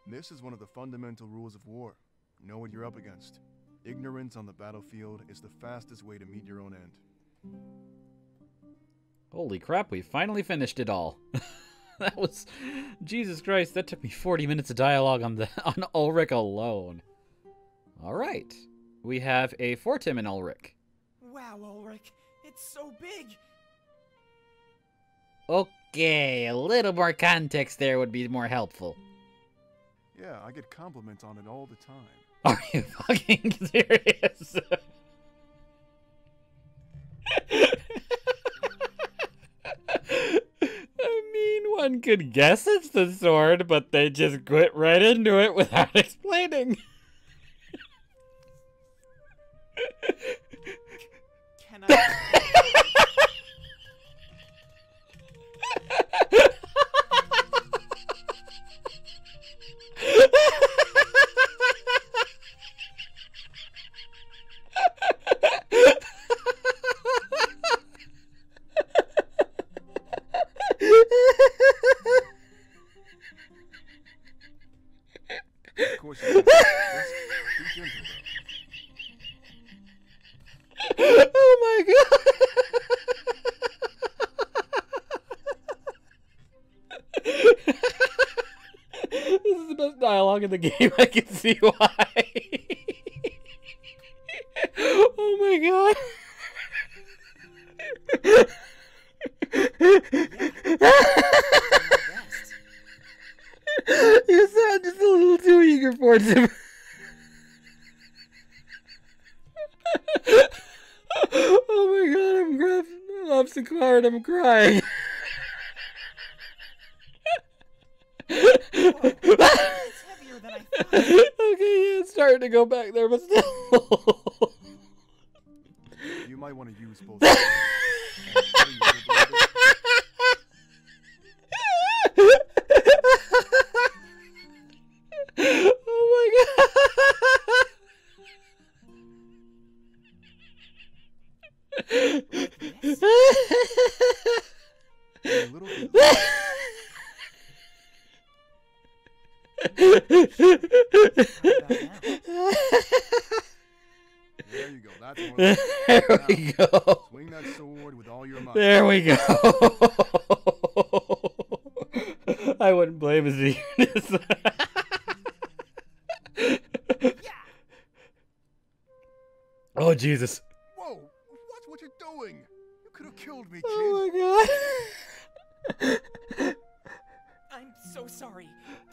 This is one of the fundamental rules of war. Know what you're up against. Ignorance on the battlefield is the fastest way to meet your own end. Holy crap, we finally finished it all. That was... Jesus Christ, that took me 40 minutes of dialogue on Ulrich alone. Alright. We have a Fortim in Ulrich. Wow, Ulrich, it's so big. Okay, a little more context there would be more helpful. Yeah, I get compliments on it all the time. Are you fucking serious? I mean, one could guess it's the sword, but they just quit right into it without explaining. Can I... Of course you can. Just be gentle, though. Oh my god! This is the best dialogue in the game. I can see why. Oh my god. You sound just a little too eager for it. Oh my god, I'm grabbing. I'm so hard, I'm crying. Whoa, it's heavier than I thought. Okay, yeah, it's starting to go back there, but still. You might want to use both. Hands. Oh my god. This? A little bit. There you go. That's more like There it. we Now, go. swing that sword with all your might. There we go. I wouldn't blame his eagerness. Oh, Jesus. Whoa! Watch what you're doing. You could have killed me, kid. Oh my god. I'm so sorry.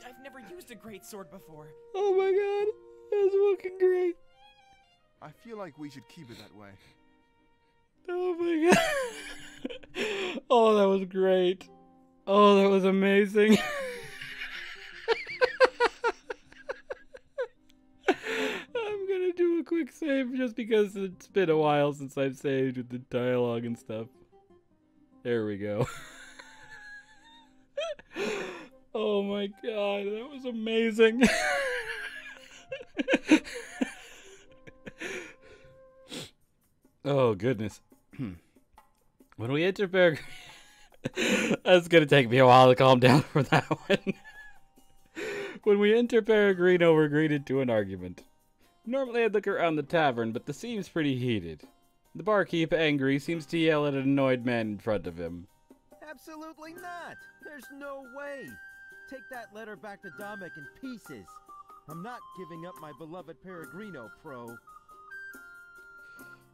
I've never used a great sword before. Oh my god. That's fucking great. I feel like we should keep it that way. Oh my god. Oh, that was great. Oh, that was amazing. I'm gonna do a quick save just because it's been a while since I've saved with the dialogue and stuff. There we go. Oh my god, that was amazing. Oh goodness. When we enter Berg, that's gonna take me a while to calm down for that one. When we enter Peregrino, we're greeted to an argument. Normally I'd look around the tavern, but the scene's pretty heated. The barkeep, angry, seems to yell at an annoyed man in front of him. Absolutely not! There's no way! Take that letter back to Dominic in pieces. I'm not giving up my beloved Peregrino, Pro.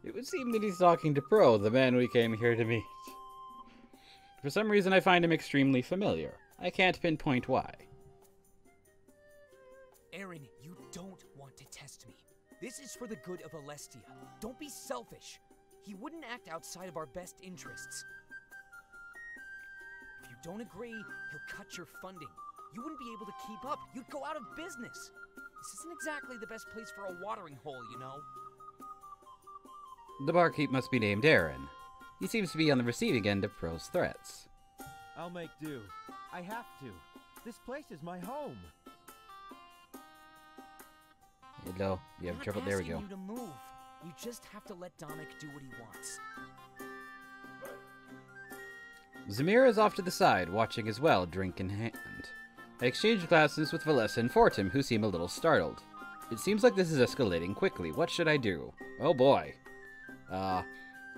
It would seem that he's talking to Pro, the man we came here to meet. For some reason I find him extremely familiar. I can't pinpoint why. Aaron, you don't want to test me. This is for the good of Alestia. Don't be selfish. He wouldn't act outside of our best interests. If you don't agree, he'll cut your funding. You wouldn't be able to keep up. You'd go out of business. This isn't exactly the best place for a watering hole, you know? The barkeep must be named Aaron. He seems to be on the receiving end of Pro's threats. I'll make do. I have to. This place is my home. Hello, you have I'm trouble. not There we asking go. you to move. You just have to let Dominic do what he wants. Zamir is off to the side, watching as well, drink in hand. I exchange glasses with Valessa and Fortum, who seem a little startled. It seems like this is escalating quickly. What should I do? Oh boy.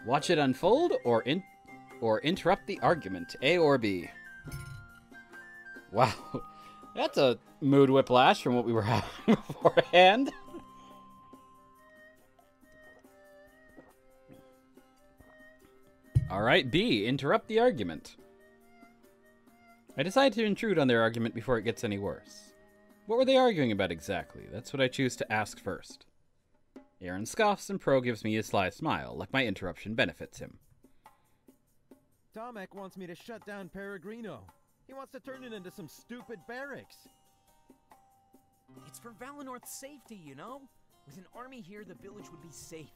Watch it unfold or interrupt the argument. A or B. Wow. That's a mood whiplash from what we were having beforehand. Alright, B. Interrupt the argument. I decide to intrude on their argument before it gets any worse. What were they arguing about exactly? That's what I choose to ask first. Aaron scoffs and Pro gives me a sly smile, like my interruption benefits him. Dominic wants me to shut down Peregrino. He wants to turn it into some stupid barracks. It's for Valenorth's safety, you know? With an army here, the village would be safe.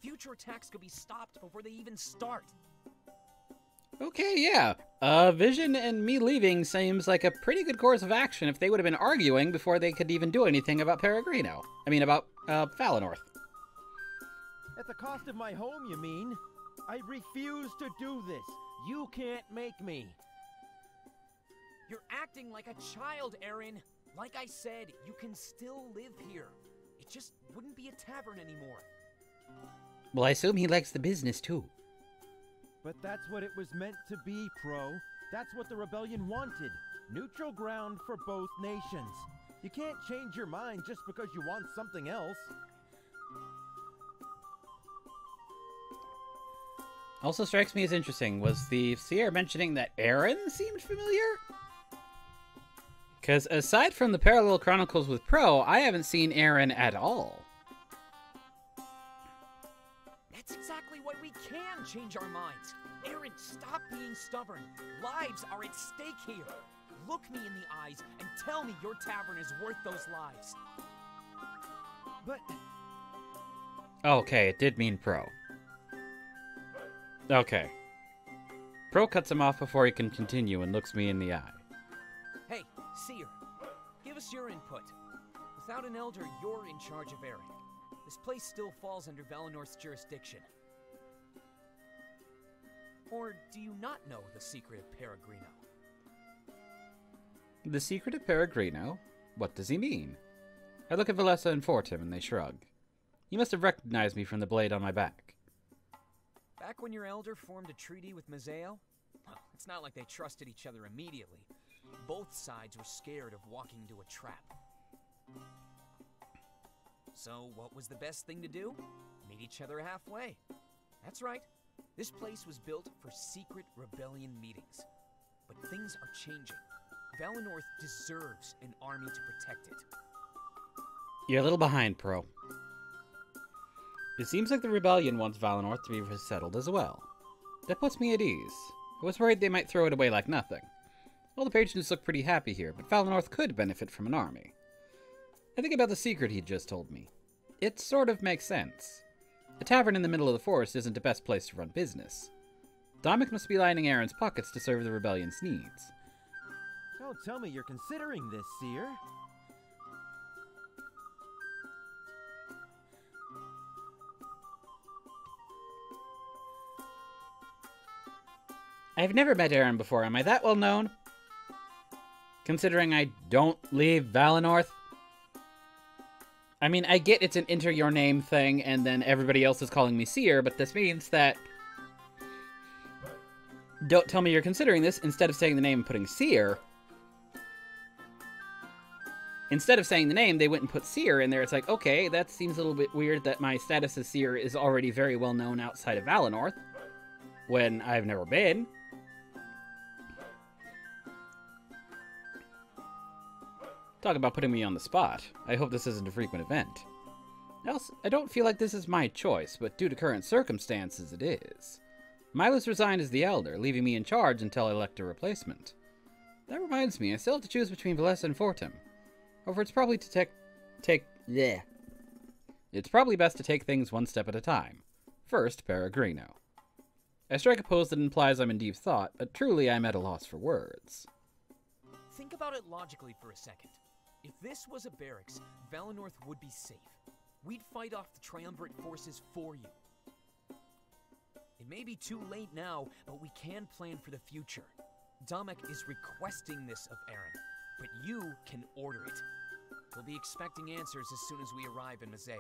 Future attacks could be stopped before they even start. Okay, yeah. Vision and me leaving seems like a pretty good course of action if they would have been arguing before they could even do anything about Peregrino. I mean, about, Valenorth. At the cost of my home, you mean? I refuse to do this. You can't make me. You're acting like a child, Aaron. Like I said, you can still live here. It just wouldn't be a tavern anymore. Well, I assume he likes the business, too. But that's what it was meant to be, Pro. That's what the rebellion wanted. Neutral ground for both nations. You can't change your mind just because you want something else. Also strikes me as interesting, was the seer mentioning that Aaron seemed familiar? Because aside from the Parallel Chronicles with Pro, I haven't seen Aaron at all. That's exactly why we can change our minds. Aaron, stop being stubborn. Lives are at stake here. Look me in the eyes and tell me your tavern is worth those lives. But Okay, it did mean Pro. Okay. Pro cuts him off before he can continue and looks me in the eye. Hey, Seer, give us your input. Without an elder, you're in charge of Aaron. This place still falls under Valinorth's jurisdiction. Or do you not know the secret of Peregrino? The secret of Peregrino? What does he mean? I look at Valessa and Fortim and they shrug. He must have recognized me from the blade on my back. Back when your elder formed a treaty with Mazeo? Well, it's not like they trusted each other immediately. Both sides were scared of walking into a trap. So what was the best thing to do? Meet each other halfway. That's right. This place was built for secret rebellion meetings. But things are changing. Valinorth deserves an army to protect it. You're a little behind, Pro. It seems like the rebellion wants Valinorth to be resettled as well. That puts me at ease. I was worried they might throw it away like nothing. All the patrons look pretty happy here, but Valinorth could benefit from an army. I think about the secret he just told me. It sort of makes sense. A tavern in the middle of the forest isn't the best place to run business. Dominic must be lining Aaron's pockets to serve the rebellion's needs. don't tell me you're considering this, Seer. I've never met Aaron before. Am I that well known? Considering I don't leave Valinorth? I mean, I get it's an enter your name thing, and then everybody else is calling me Seer, but this means that... Don't tell me you're considering this. Instead of saying the name and putting Seer... Instead of saying the name, they went and put Seer in there. It's like, okay, that seems a little bit weird that my status as Seer is already very well known outside of Valinorth, when I've never been. Talk about putting me on the spot. I hope this isn't a frequent event. Else, I don't feel like this is my choice, but due to current circumstances, it is. Milo's resigned as the elder, leaving me in charge until I elect a replacement. That reminds me, I still have to choose between Valessa and Fortim. However, it's probably It's probably best to take things one step at a time. First, Peregrino. I strike a pose that implies I'm in deep thought, but truly I'm at a loss for words. Think about it logically for a second. If this was a barracks, Valinorth would be safe. We'd fight off the Triumvirate forces for you. It may be too late now, but we can plan for the future. Domek is requesting this of Aaron, but you can order it. We'll be expecting answers as soon as we arrive in Mazeo.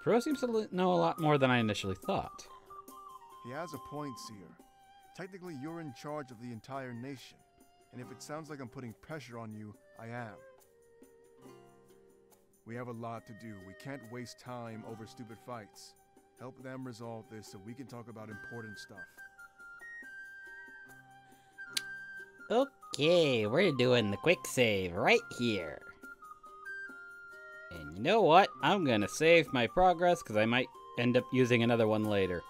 Pro seems to know a lot more than I initially thought. He has a point, Seer. Technically, you're in charge of the entire nation. And if it sounds like I'm putting pressure on you, I am. We have a lot to do. We can't waste time over stupid fights. Help them resolve this so we can talk about important stuff. Okay, we're doing the quick save right here. And you know what? I'm gonna save my progress because I might end up using another one later.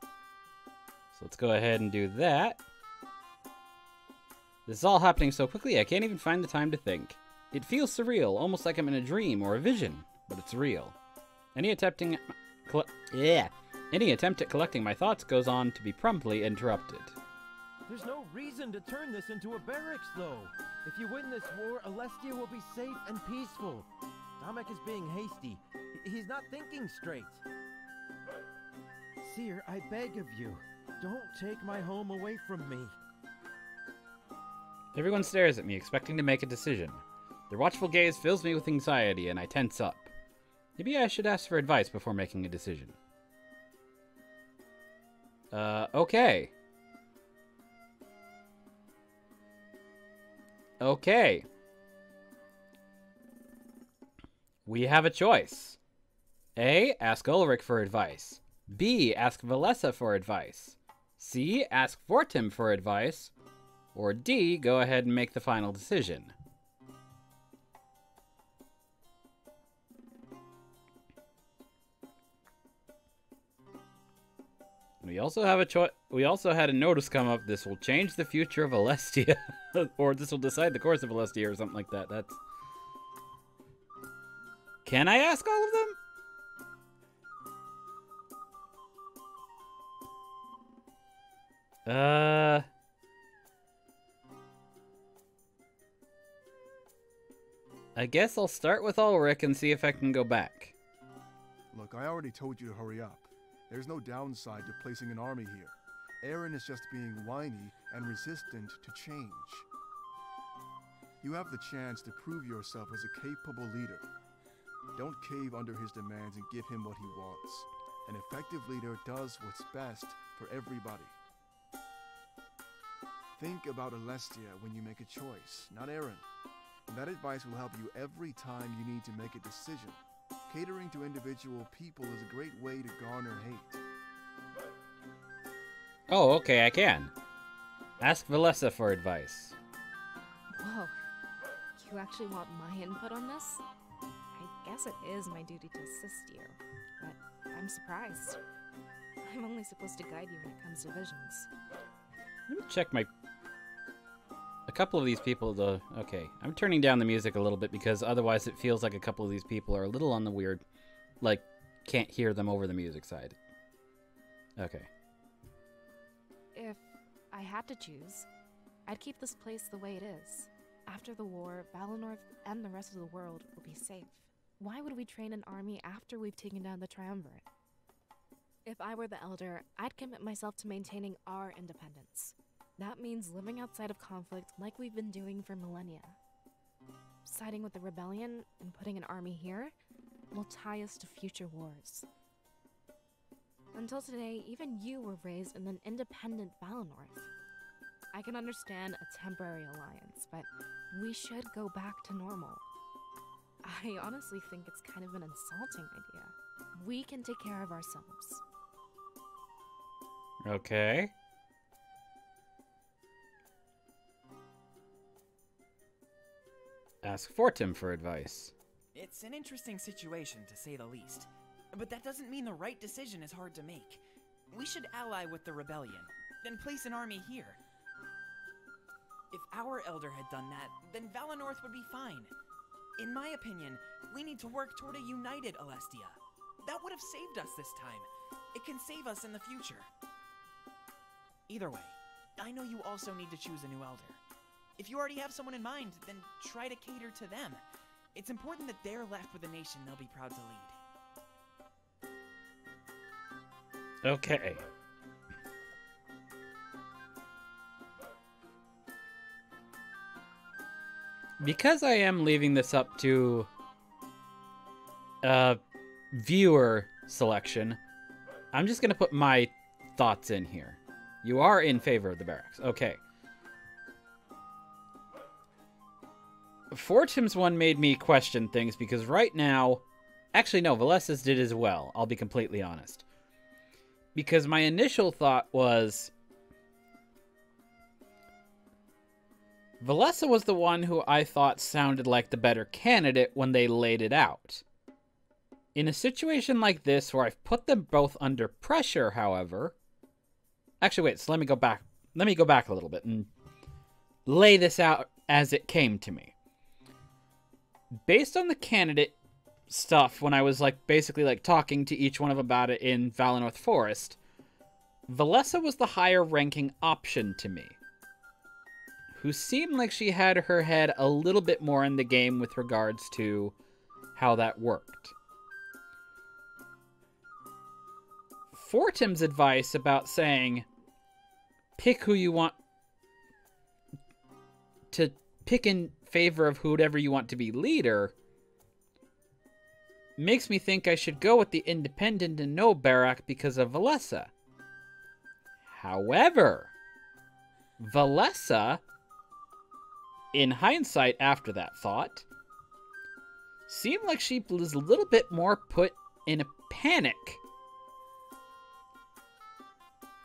So let's go ahead and do that. This is all happening so quickly I can't even find the time to think. It feels surreal, almost like I'm in a dream or a vision, but it's real. Any attempt at collecting my thoughts goes on to be promptly interrupted. There's no reason to turn this into a barracks, though. If you win this war, Alestia will be safe and peaceful. Domek is being hasty. He's not thinking straight. Seer, I beg of you, don't take my home away from me. Everyone stares at me, expecting to make a decision. Their watchful gaze fills me with anxiety, and I tense up. Maybe I should ask for advice before making a decision. Okay. Okay. We have a choice. A. Ask Ulrich for advice. B. Ask Valessa for advice. C. Ask Fortim for advice. Or D. Go ahead and make the final decision. We also have a choice. We also had a notice come up. This will change the future of Alestia, or this will decide the course of Alestia, or something like that. That's. Can I ask all of them? I guess I'll start with Ulrich and see if I can go back. Look, I already told you to hurry up. There's no downside to placing an army here. Aaron is just being whiny and resistant to change. You have the chance to prove yourself as a capable leader. Don't cave under his demands and give him what he wants. An effective leader does what's best for everybody. Think about Alestia when you make a choice, not Aaron. And that advice will help you every time you need to make a decision. Catering to individual people is a great way to garner hate. Oh, okay, I can. Ask Valessa for advice. Whoa. You actually want my input on this? I guess it is my duty to assist you, but I'm surprised. I'm only supposed to guide you when it comes to visions. Let me check my... A couple of these people, though... Okay, I'm turning down the music a little bit because otherwise it feels like a couple of these people are a little on the weird... Like, can't hear them over the music side. Okay. If I had to choose, I'd keep this place the way it is. After the war, Valinor and the rest of the world will be safe. Why would we train an army after we've taken down the Triumvirate? If I were the Elder, I'd commit myself to maintaining our independence. That means living outside of conflict like we've been doing for millennia. Siding with the rebellion and putting an army here will tie us to future wars. Until today, even you were raised in an independent Valinor. I can understand a temporary alliance, but we should go back to normal. I honestly think it's kind of an insulting idea. We can take care of ourselves. Okay. Ask Fortim for advice. It's an interesting situation, to say the least. But that doesn't mean the right decision is hard to make. We should ally with the rebellion, then place an army here. If our elder had done that, then Valinor would be fine. In my opinion, we need to work toward a united Alestia. That would have saved us this time. It can save us in the future. Either way, I know you also need to choose a new elder. If you already have someone in mind, then try to cater to them. It's important that they're left with a nation they'll be proud to lead. Okay. Because I am leaving this up to viewer selection, I'm just going to put my thoughts in here. You are in favor of the barracks. Okay. Fortim's one made me question things because right now... Actually, no, Valessa's did as well. I'll be completely honest. Because my initial thought was... Valessa was the one who I thought sounded like the better candidate when they laid it out. In a situation like this where I've put them both under pressure, however... Actually, wait, so let me go back. Let me go back a little bit and lay this out as it came to me. Based on the candidate stuff, when I was basically talking to each one of them about it in Valinor Forest, Valessa was the higher ranking option to me, who seemed like she had her head a little bit more in the game with regards to how that worked. Fortim's advice about saying, pick who you want to pick in favor of whoever you want to be leader, makes me think I should go with the independent and no barrack because of Valessa. However, Valessa, in hindsight after that thought, seemed like she was a little bit more put in a panic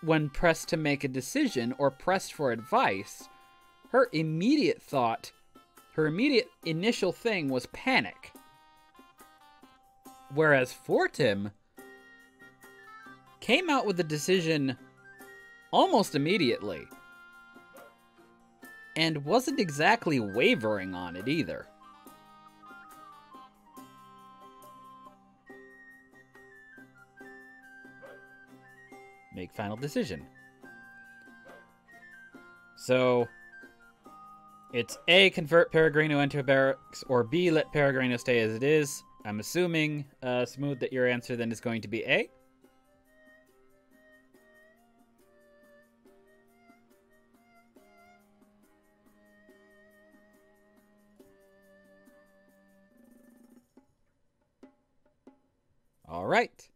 when pressed to make a decision or pressed for advice. Her immediate thought, her immediate initial thing was panic. Whereas Fortim came out with a decision almost immediately. And wasn't exactly wavering on it either. Make final decision. So, it's A, convert Peregrino into a barracks, or B, let Peregrino stay as it is. I'm assuming, Smooth, that your answer then is going to be A. Alright.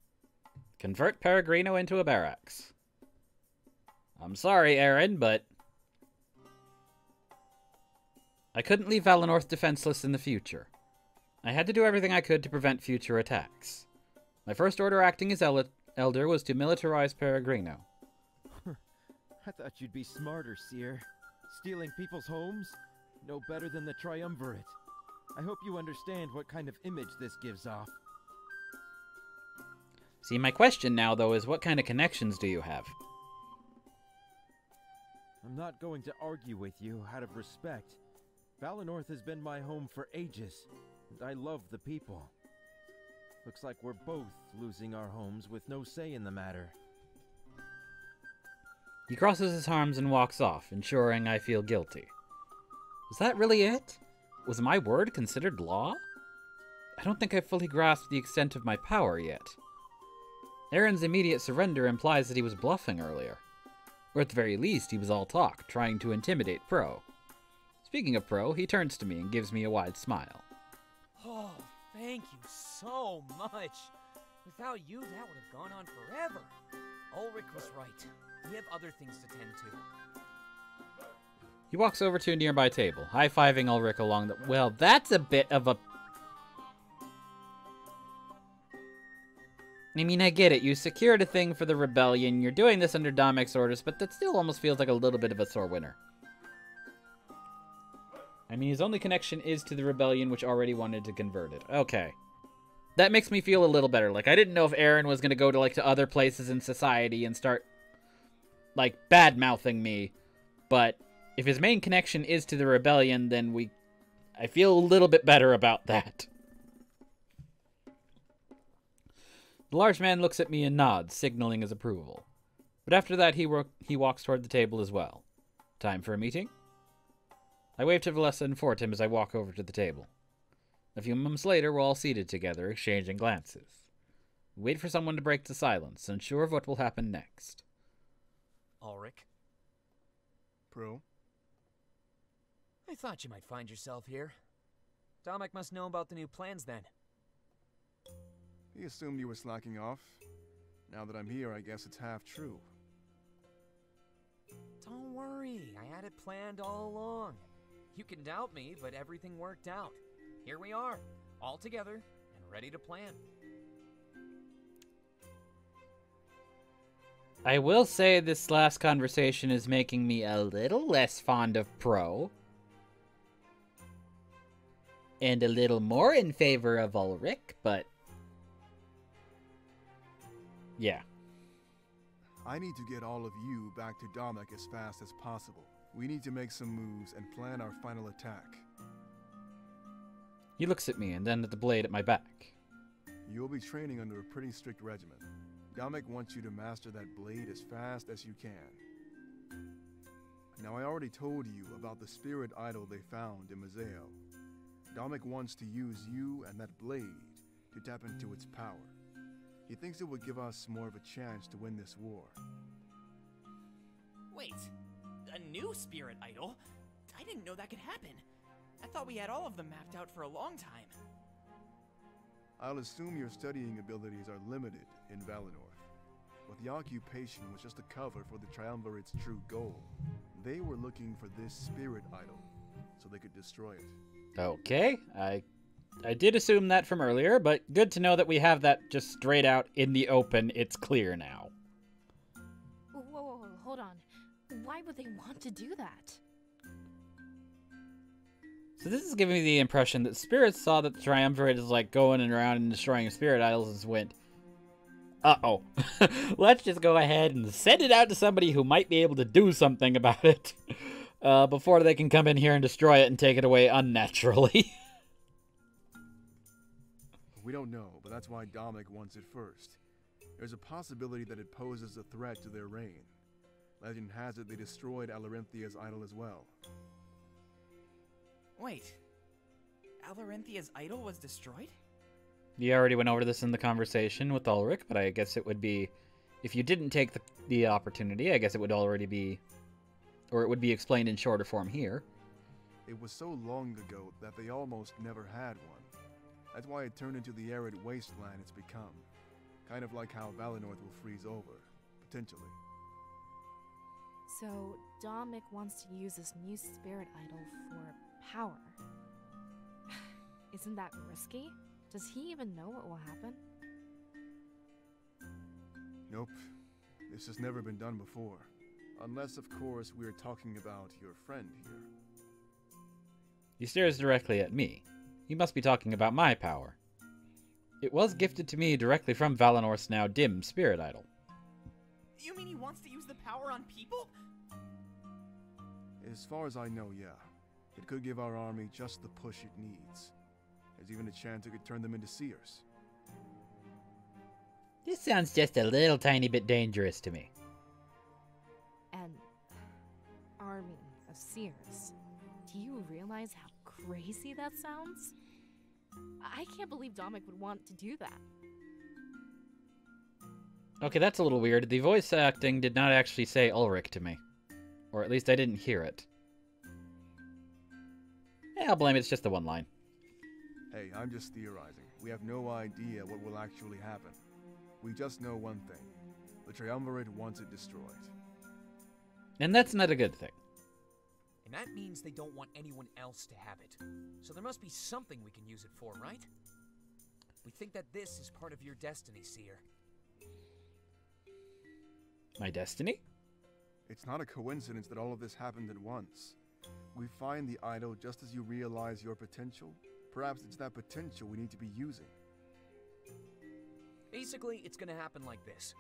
Convert Peregrino into a barracks. I'm sorry, Aaron, but I couldn't leave Valenorth defenseless in the future. I had to do everything I could to prevent future attacks. My first order acting as elder was to militarize Peregrino. I thought you'd be smarter, Seer. Stealing people's homes? No better than the Triumvirate. I hope you understand what kind of image this gives off. See, my question now, though, is what kind of connections do you have? I'm not going to argue with you out of respect. Valenorth has been my home for ages, and I love the people. Looks like we're both losing our homes with no say in the matter. He crosses his arms and walks off, ensuring I feel guilty. Was that really it? Was my word considered law? I don't think I fully grasped the extent of my power yet. Aaron's immediate surrender implies that he was bluffing earlier. Or at the very least, he was all talk, trying to intimidate Pro. Speaking of Pro, he turns to me and gives me a wide smile. Oh, thank you so much. Without you, that would have gone on forever. Ulrich was right. We have other things to tend to. He walks over to a nearby table, high-fiving Ulrich along the... Well, that's a bit of a... I mean, I get it. You secured a thing for the rebellion. You're doing this under Domek's orders, but that still almost feels like a little bit of a sore winner. I mean, his only connection is to the rebellion, which already wanted to convert it. Okay. That makes me feel a little better. Like, I didn't know if Aaron was going to go to, like, to other places in society and start, like, bad-mouthing me. But if his main connection is to the rebellion, then I feel a little bit better about that. The large man looks at me and nods, signaling his approval. But after that, he walks toward the table as well. Time for a meeting? I wave to Valessa and Fortim as I walk over to the table. A few moments later, we're all seated together, exchanging glances. We wait for someone to break the silence, unsure of what will happen next. Ulrich? Pro? I thought you might find yourself here. Domek must know about the new plans then. He assumed you were slacking off. Now that I'm here, I guess it's half true. Don't worry, I had it planned all along. You can doubt me, but everything worked out. Here we are, all together and ready to plan. I will say this last conversation is making me a little less fond of Pro. And a little more in favor of Ulrich, but... yeah. I need to get all of you back to Domek as fast as possible. We need to make some moves and plan our final attack. He looks at me and then at the blade at my back. You'll be training under a pretty strict regimen. Domek wants you to master that blade as fast as you can. Now, I already told you about the spirit idol they found in Mazeo. Domek wants to use you and that blade to tap into its power. He thinks it would give us more of a chance to win this war. Wait, a new spirit idol? I didn't know that could happen. I thought we had all of them mapped out for a long time. I'll assume your studying abilities are limited in Valenorth. But the occupation was just a cover for the Triumvirate's true goal. They were looking for this spirit idol, so they could destroy it. Okay, I did assume that from earlier, but good to know that we have that just straight out in the open. It's clear now. Whoa, hold on. Why would they want to do that? So this is giving me the impression that spirits saw that the Triumvirate is like going around and destroying spirit idols and went, Uh-oh. Let's just go ahead and send it out to somebody who might be able to do something about it before they can come in here and destroy it and take it away unnaturally. We don't know, but that's why Dominic wants it first. There's a possibility that it poses a threat to their reign. Legend has it they destroyed Alarinthia's idol as well. Wait. Alarinthia's idol was destroyed? You already went over this in the conversation with Ulrich, but I guess it would be... If you didn't take the opportunity, I guess it would already be... Or it would be explained in shorter form here. It was so long ago that they almost never had one. That's why it turned into the arid wasteland it's become. Kind of like how Valinor will freeze over, potentially. So, Dominic wants to use this new spirit idol for power. Isn't that risky? Does he even know what will happen? Nope. This has never been done before. Unless, of course, we're talking about your friend here. He stares directly at me. He must be talking about my power. It was gifted to me directly from Valinor's now dim spirit idol. You mean he wants to use the power on people? As far as I know, yeah. It could give our army just the push it needs. There's even a chance it could turn them into seers. This sounds just a little tiny bit dangerous to me. An army of seers. Do you realize how crazy that sounds? I can't believe Dominic would want to do that. Okay, that's a little weird. The voice acting did not actually say Ulrich to me. Or at least I didn't hear it. I'll blame it, it's just the one line. Hey, I'm just theorizing. We have no idea what will actually happen. We just know one thing. The Triumvirate wants it destroyed. And that's not a good thing. And that means they don't want anyone else to have it. So there must be something we can use it for, right? We think that this is part of your destiny, Seer. My destiny? It's not a coincidence that all of this happened at once. We find the idol just as you realize your potential. Perhaps it's that potential we need to be using. Basically, it's gonna happen like this.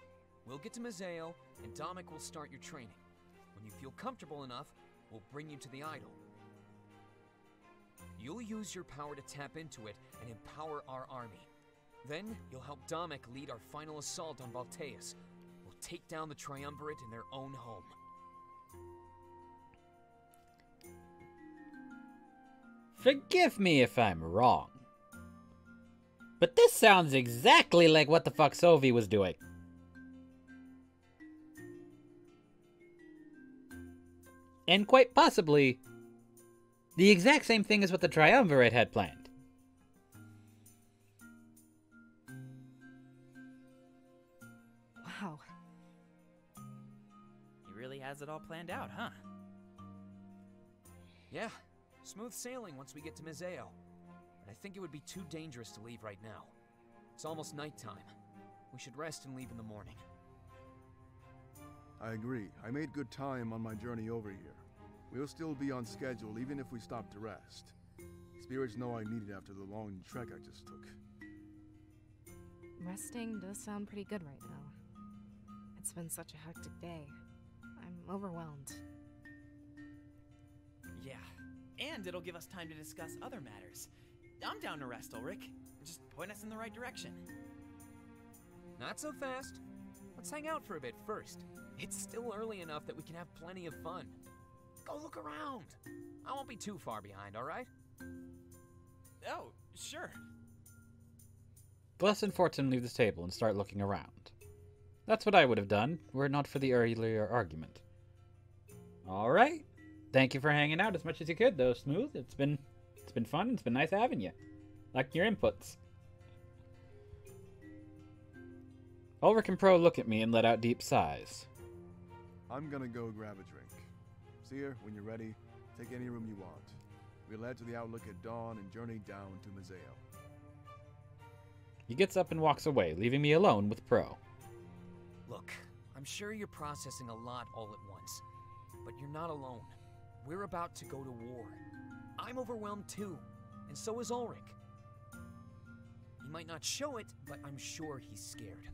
We'll get to Mazeo, and Dominic will start your training. When you feel comfortable enough, we'll bring you to the idol. You'll use your power to tap into it and empower our army. Then, you'll help Dominic lead our final assault on Balteus. We'll take down the Triumvirate in their own home. Forgive me if I'm wrong. But this sounds exactly like what the fuck Sophie was doing. And quite possibly, the exact same thing as what the Triumvirate had planned. Wow. He really has it all planned out, huh? Yeah, smooth sailing once we get to Mazeo. But I think it would be too dangerous to leave right now. It's almost nighttime. We should rest and leave in the morning. I agree. I made good time on my journey over here. We'll still be on schedule even if we stop to rest. Spirits know I need it after the long trek I just took. Resting does sound pretty good right now. It's been such a hectic day. I'm overwhelmed. Yeah, and it'll give us time to discuss other matters. I'm down to rest, Ulrich. Just point us in the right direction. Not so fast. Let's hang out for a bit first. It's still early enough that we can have plenty of fun. Go look around. I won't be too far behind, all right? Oh, sure. Bless and Fortune leave this table and start looking around. That's what I would have done, were it not for the earlier argument. Alright. Thank you for hanging out as much as you could, though, Smooth. It's been fun. It's been nice having you. Like your inputs. Ulrich and Pro look at me and let out deep sighs. I'm gonna go grab a drink. Seer, when you're ready, take any room you want. We'll head to the Outlook at dawn and journey down to Mazeo. He gets up and walks away, leaving me alone with Pro. Look, I'm sure you're processing a lot all at once. But you're not alone. We're about to go to war. I'm overwhelmed too, and so is Ulrich. He might not show it, but I'm sure he's scared.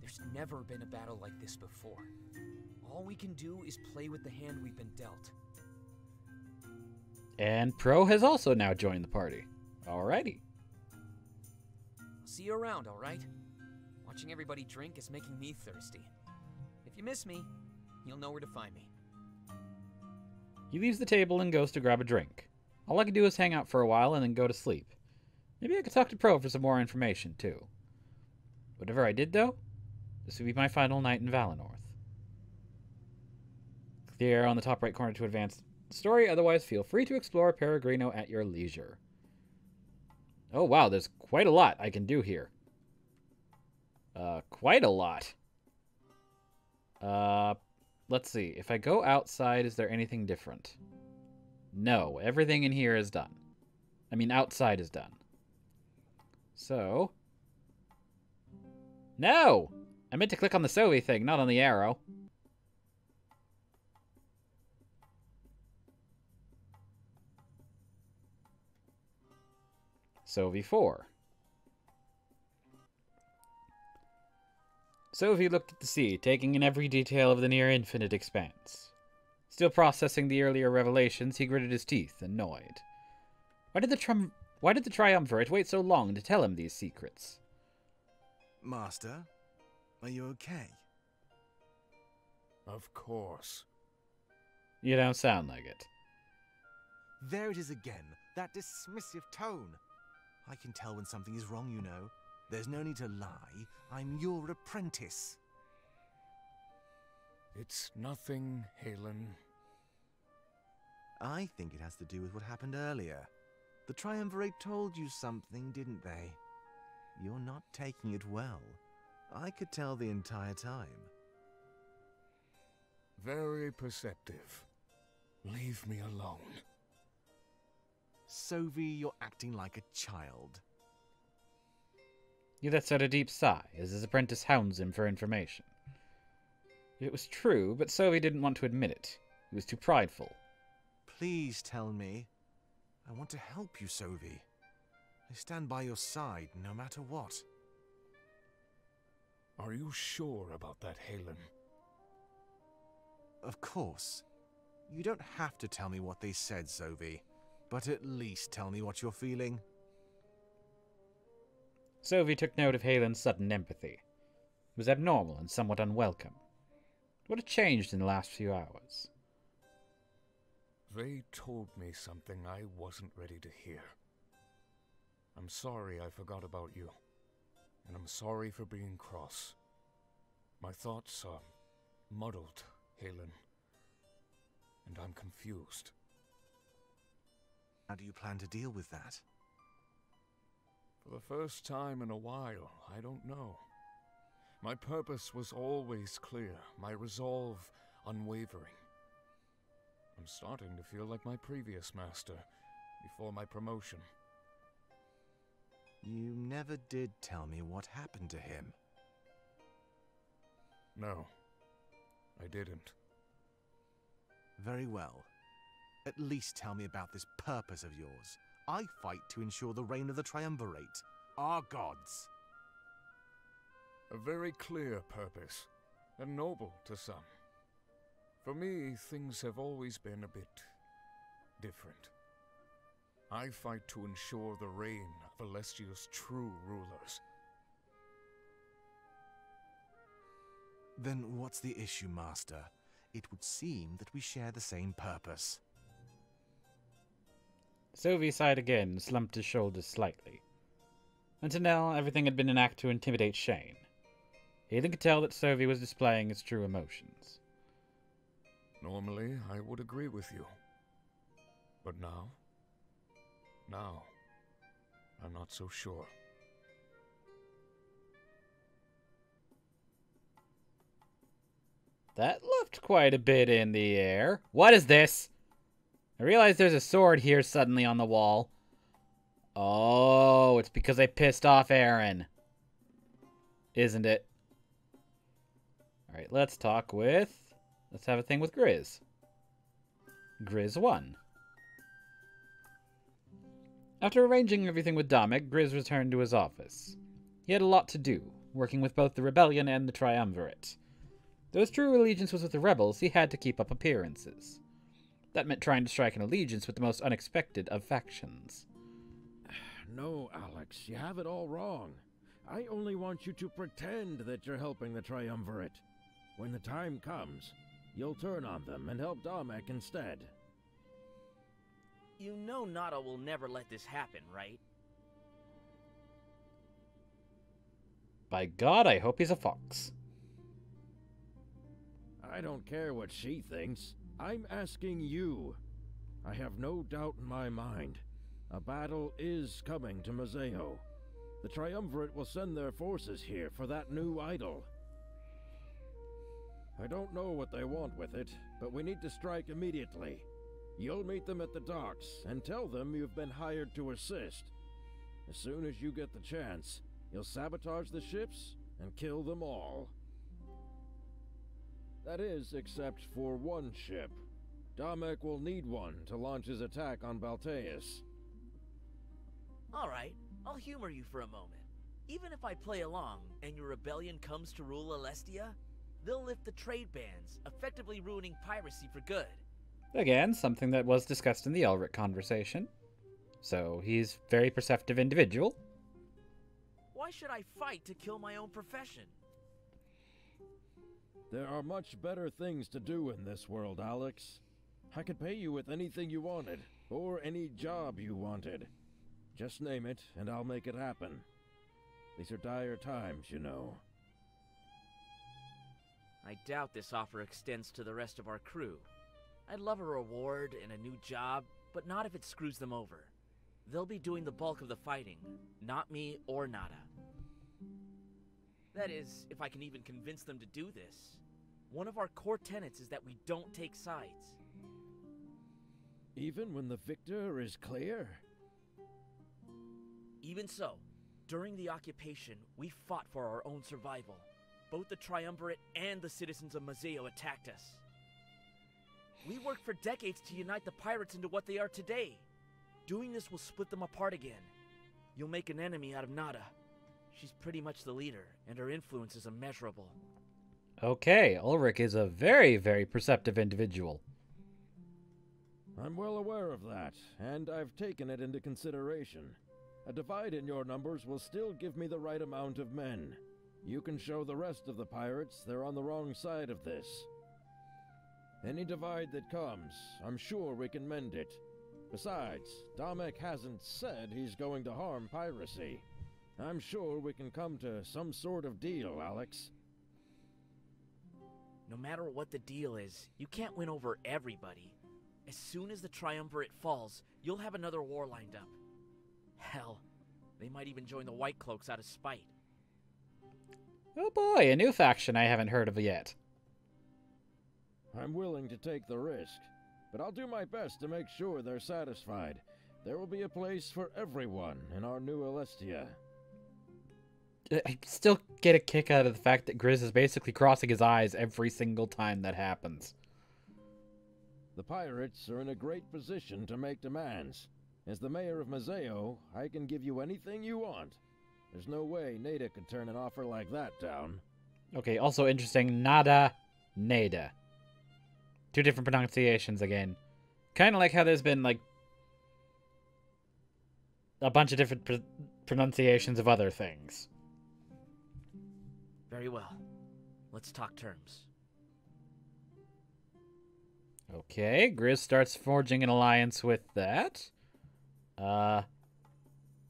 There's never been a battle like this before. All we can do is play with the hand we've been dealt. And Pro has also now joined the party. Alrighty. See you around, alright? Watching everybody drink is making me thirsty. If you miss me, you'll know where to find me. He leaves the table and goes to grab a drink. All I can do is hang out for a while and then go to sleep. Maybe I could talk to Pro for some more information, too. Whatever I did, though, this would be my final night in Valinor. Click the arrow on the top right corner to advance the story, otherwise feel free to explore Peregrino at your leisure. Oh wow, there's quite a lot I can do here. Quite a lot. Let's see. If I go outside, is there anything different? No, everything in here is done. I mean, outside is done. So... No! I meant to click on the Sovi thing, not on the arrow. Sovi 4. Sovi looked at the sea, taking in every detail of the near infinite expanse. Still processing the earlier revelations, he gritted his teeth, annoyed. Why did the Triumvirate wait so long to tell him these secrets? Master, are you okay? Of course. You don't sound like it. There it is again, that dismissive tone. I can tell when something is wrong, you know. There's no need to lie. I'm your apprentice. It's nothing, Halen. I think it has to do with what happened earlier. The Triumvirate told you something, didn't they? You're not taking it well. I could tell the entire time. Very perceptive. Leave me alone. Sovi, you're acting like a child. He lets out a deep sigh as his apprentice hounds him for information. It was true, but Sovi didn't want to admit it. He was too prideful. Please tell me. I want to help you, Sovi. I stand by your side no matter what. Are you sure about that, Halen? Of course. You don't have to tell me what they said, Sovi. But at least tell me what you're feeling. Sovi took note of Halen's sudden empathy. It was abnormal and somewhat unwelcome. What had changed in the last few hours? They told me something I wasn't ready to hear. I'm sorry I forgot about you. And I'm sorry for being cross. My thoughts are muddled, Halen. And I'm confused. How do you plan to deal with that? For the first time in a while, I don't know. My purpose was always clear, my resolve unwavering. I'm starting to feel like my previous master, before my promotion. You never did tell me what happened to him. No, I didn't. Very well. At least tell me about this purpose of yours. I fight to ensure the reign of the Triumvirate, our gods. A very clear purpose, and noble to some. For me, things have always been a bit different. I fight to ensure the reign of Alestia's true rulers. Then what's the issue, Master? It would seem that we share the same purpose. Sovi sighed again and slumped his shoulders slightly. Until now, everything had been an act to intimidate Shane. Halen could tell that Sovi was displaying his true emotions. Normally, I would agree with you. But now, I'm not so sure. That left quite a bit in the air. What is this? I realize there's a sword here suddenly on the wall. Oh, it's because I pissed off Aaron. Isn't it? Alright, let's talk with... Let's have a thing with Grizz. Grizz 1. After arranging everything with Dominic, Grizz returned to his office. He had a lot to do, working with both the rebellion and the triumvirate. Though his true allegiance was with the rebels, he had to keep up appearances. That meant trying to strike an allegiance with the most unexpected of factions. No, Alex, you have it all wrong. I only want you to pretend that you're helping the triumvirate. When the time comes, you'll turn on them and help Damek instead. You know Nada will never let this happen, right? By God, I hope he's a fox. I don't care what she thinks. I'm asking you. I have no doubt in my mind. A battle is coming to Mazeo. The Triumvirate will send their forces here for that new idol. I don't know what they want with it, but we need to strike immediately. You'll meet them at the docks and tell them you've been hired to assist. As soon as you get the chance, you'll sabotage the ships and kill them all. That is, except for one ship. Damek will need one to launch his attack on Balteus. Alright, I'll humor you for a moment. Even if I play along, and your rebellion comes to rule Alestia, they'll lift the trade bans, effectively ruining piracy for good. Again, something that was discussed in the Elric conversation. So, he's a very perceptive individual. Why should I fight to kill my own profession? There are much better things to do in this world, Alex. I could pay you with anything you wanted, or any job you wanted. Just name it, and I'll make it happen. These are dire times, you know. I doubt this offer extends to the rest of our crew. I'd love a reward and a new job, but not if it screws them over. They'll be doing the bulk of the fighting, not me or Nada. That is, if I can even convince them to do this. One of our core tenets is that we don't take sides. Even when the victor is clear? Even so, during the occupation, we fought for our own survival. Both the Triumvirate and the citizens of Mazeo attacked us. We worked for decades to unite the pirates into what they are today. Doing this will split them apart again. You'll make an enemy out of Nada. She's pretty much the leader, and her influence is immeasurable. Okay, Ulrich is a very, very perceptive individual. I'm well aware of that, and I've taken it into consideration. A divide in your numbers will still give me the right amount of men. You can show the rest of the pirates they're on the wrong side of this. Any divide that comes, I'm sure we can mend it. Besides, Damek hasn't said he's going to harm piracy. I'm sure we can come to some sort of deal, Alex. No matter what the deal is, you can't win over everybody. As soon as the Triumvirate falls, you'll have another war lined up. Hell, they might even join the White Cloaks out of spite. Oh boy, a new faction I haven't heard of yet. I'm willing to take the risk, but I'll do my best to make sure they're satisfied. There will be a place for everyone in our new Alestia. I still get a kick out of the fact that Grizz is basically crossing his eyes every single time that happens. The pirates are in a great position to make demands. As the mayor of Mazeo, I can give you anything you want. There's no way Nada could turn an offer like that down. Okay, also interesting, Nada, Nada. Two different pronunciations again. Kind of like how there's been, like, a bunch of different pronunciations of other things. Very well. Let's talk terms. Okay, Grizz starts forging an alliance with that.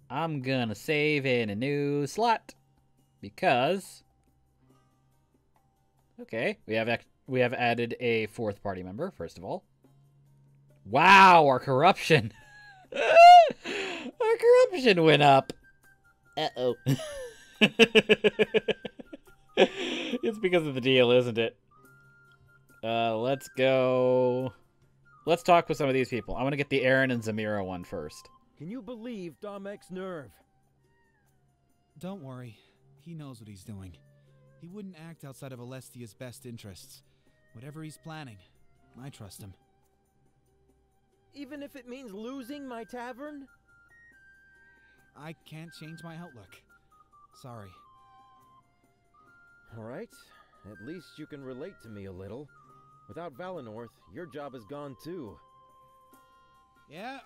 I'm gonna save in a new slot because okay, we have added a fourth party member first of all. Wow, our corruption. Our corruption went up. Uh-oh. It's because of the deal, isn't it? Let's go. Let's talk with some of these people. I want to get the Aaron and Zamira one first. Can you believe Damek's nerve? Don't worry. He knows what he's doing. He wouldn't act outside of Alestia's best interests. Whatever he's planning, I trust him. Even if it means losing my tavern? I can't change my outlook. Sorry. Alright, at least you can relate to me a little. Without Valenorth, your job is gone too. Yeah,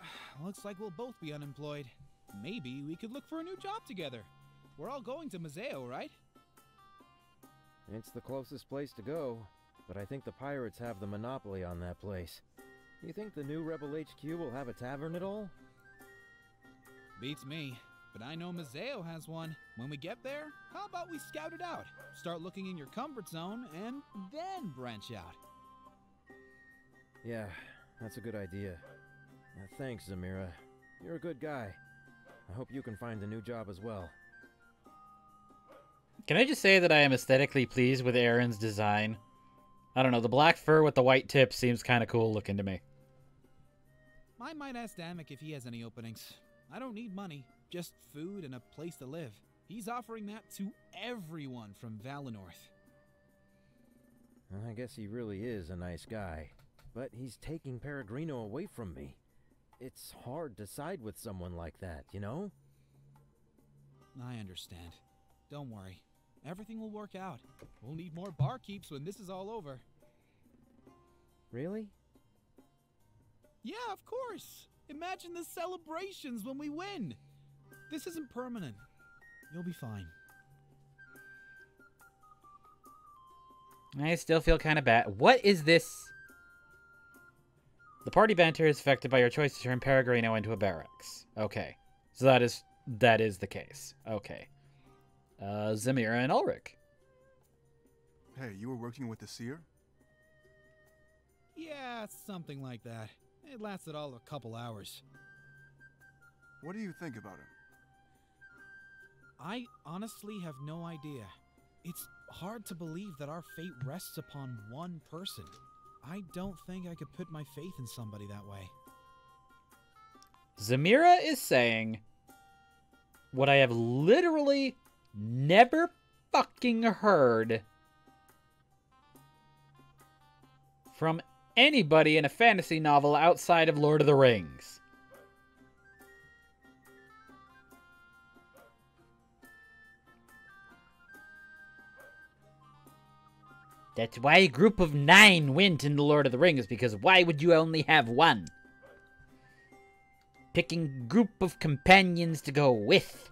looks like we'll both be unemployed. Maybe we could look for a new job together. We're all going to Museo, right? It's the closest place to go, but I think the pirates have the monopoly on that place. You think the new Rebel HQ will have a tavern at all? Beats me, but I know Museo has one. When we get there, how about we scout it out? Start looking in your comfort zone, and then branch out. Yeah, that's a good idea. Thanks, Zamira. You're a good guy. I hope you can find a new job as well. Can I just say that I am aesthetically pleased with Aaron's design? I don't know, the black fur with the white tips seems kind of cool looking to me. I might ask Damek if he has any openings. I don't need money, just food and a place to live. He's offering that to everyone from Valenorth. I guess he really is a nice guy. But he's taking Peregrino away from me. It's hard to side with someone like that, you know? I understand. Don't worry. Everything will work out. We'll need more barkeeps when this is all over. Really? Yeah, of course. Imagine the celebrations when we win. This isn't permanent. You'll be fine. I still feel kind of bad. What is this? The party banter is affected by your choice to turn Peregrino into a barracks. Okay. So that is the case. Okay. Zamira and Ulrich. Hey, you were working with the seer? Yeah, something like that. It lasted all a couple hours. What do you think about him? I honestly have no idea. It's hard to believe that our fate rests upon one person. I don't think I could put my faith in somebody that way. Zamira is saying what I have literally never fucking heard from anybody in a fantasy novel outside of Lord of the Rings. That's why a group of 9 went into Lord of the Rings, because why would you only have one? Picking group of companions to go with.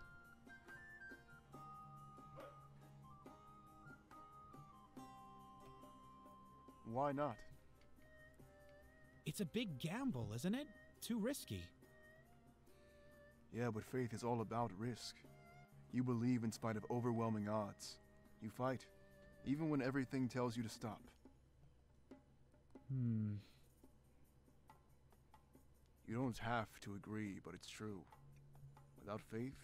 Why not? It's a big gamble, isn't it? Too risky. Yeah, but faith is all about risk. You believe in spite of overwhelming odds. You fight, even when everything tells you to stop. You don't have to agree, but it's true. Without faith,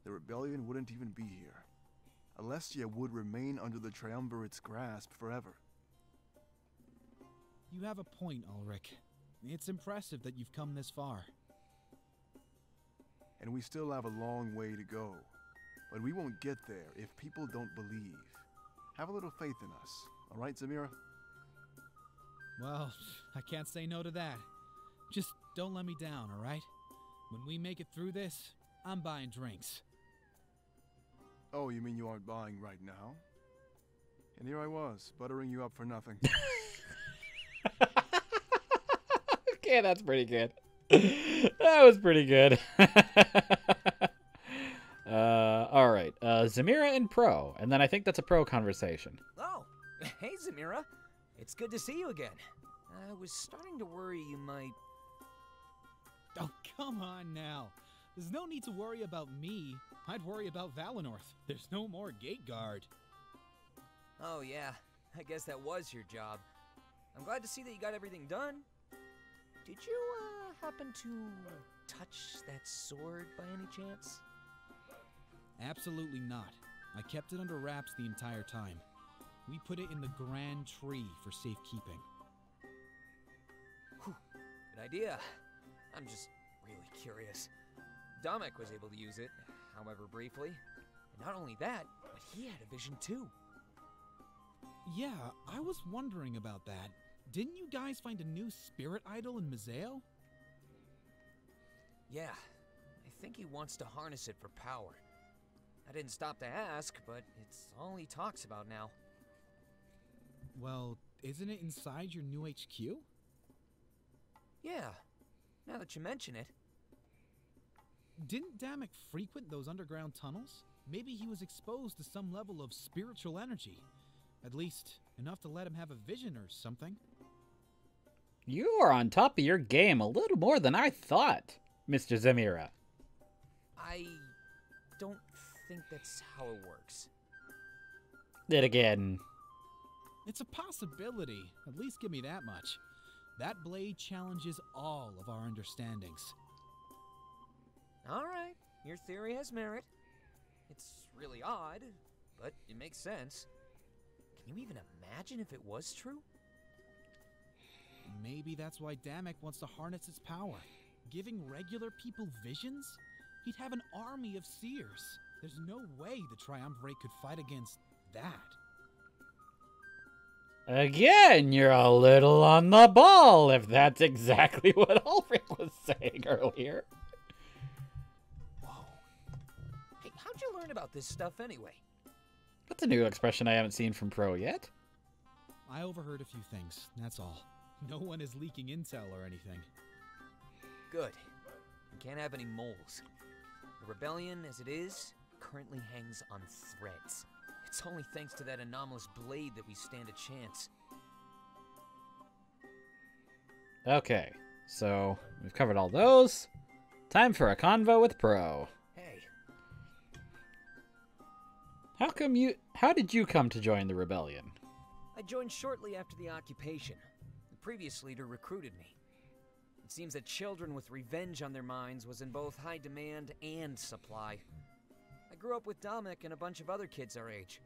the rebellion wouldn't even be here. Alestia would remain under the Triumvirate's grasp forever. You have a point, Ulrich. It's impressive that you've come this far. And we still have a long way to go. But we won't get there if people don't believe. Have a little faith in us. All right, Zamira? Well, I can't say no to that. Just don't let me down, all right? When we make it through this, I'm buying drinks. Oh, you mean you aren't buying right now? And here I was, buttering you up for nothing. Okay, that's pretty good. That was pretty good. All right. Zamira and Pro. And then I think that's a Pro conversation. Oh, hey, Zamira. It's good to see you again. I was starting to worry you might... Oh, come on now. There's no need to worry about me. I'd worry about Valenorth. There's no more gate guard. Oh, yeah. I guess that was your job. I'm glad to see that you got everything done. Did you, happen to touch that sword by any chance? Absolutely not. I kept it under wraps the entire time. We put it in the Grand Tree for safekeeping. Whew. Good idea. I'm just really curious. Damek was able to use it, however briefly. And not only that, but he had a vision too. Yeah, I was wondering about that. Didn't you guys find a new spirit idol in Museo? Yeah, I think he wants to harness it for power. I didn't stop to ask, but it's all he talks about now. Well, isn't it inside your new HQ? Yeah, now that you mention it. Didn't Damek frequent those underground tunnels? Maybe he was exposed to some level of spiritual energy. At least, enough to let him have a vision or something. You are on top of your game a little more than I thought, Mr. Zamira. I don't think that's how it works. Then again, It's a possibility. At least give me that much. That blade challenges all of our understandings. Alright, your theory has merit. It's really odd, but it makes sense. Can you even imagine if it was true? Maybe that's why Damek wants to harness its power. Giving regular people visions? He'd have an army of seers. There's no way the Triumvirate could fight against that. again, you're a little on the ball, if that's exactly what Ulrich was saying earlier. Whoa. Hey, how'd you learn about this stuff anyway? That's a new expression I haven't seen from Pro yet. I overheard a few things, that's all. No one is leaking intel or anything. Good. We can't have any moles. The rebellion, as it is, currently hangs on threads. It's only thanks to that anomalous blade that we stand a chance. Okay, so we've covered all those. Time for a convo with Pro. Hey, How did you come to join the rebellion? I joined shortly after the occupation. The previous leader recruited me. It seems that children with revenge on their minds was in both high demand and supply. I grew up with Damek and a bunch of other kids our age.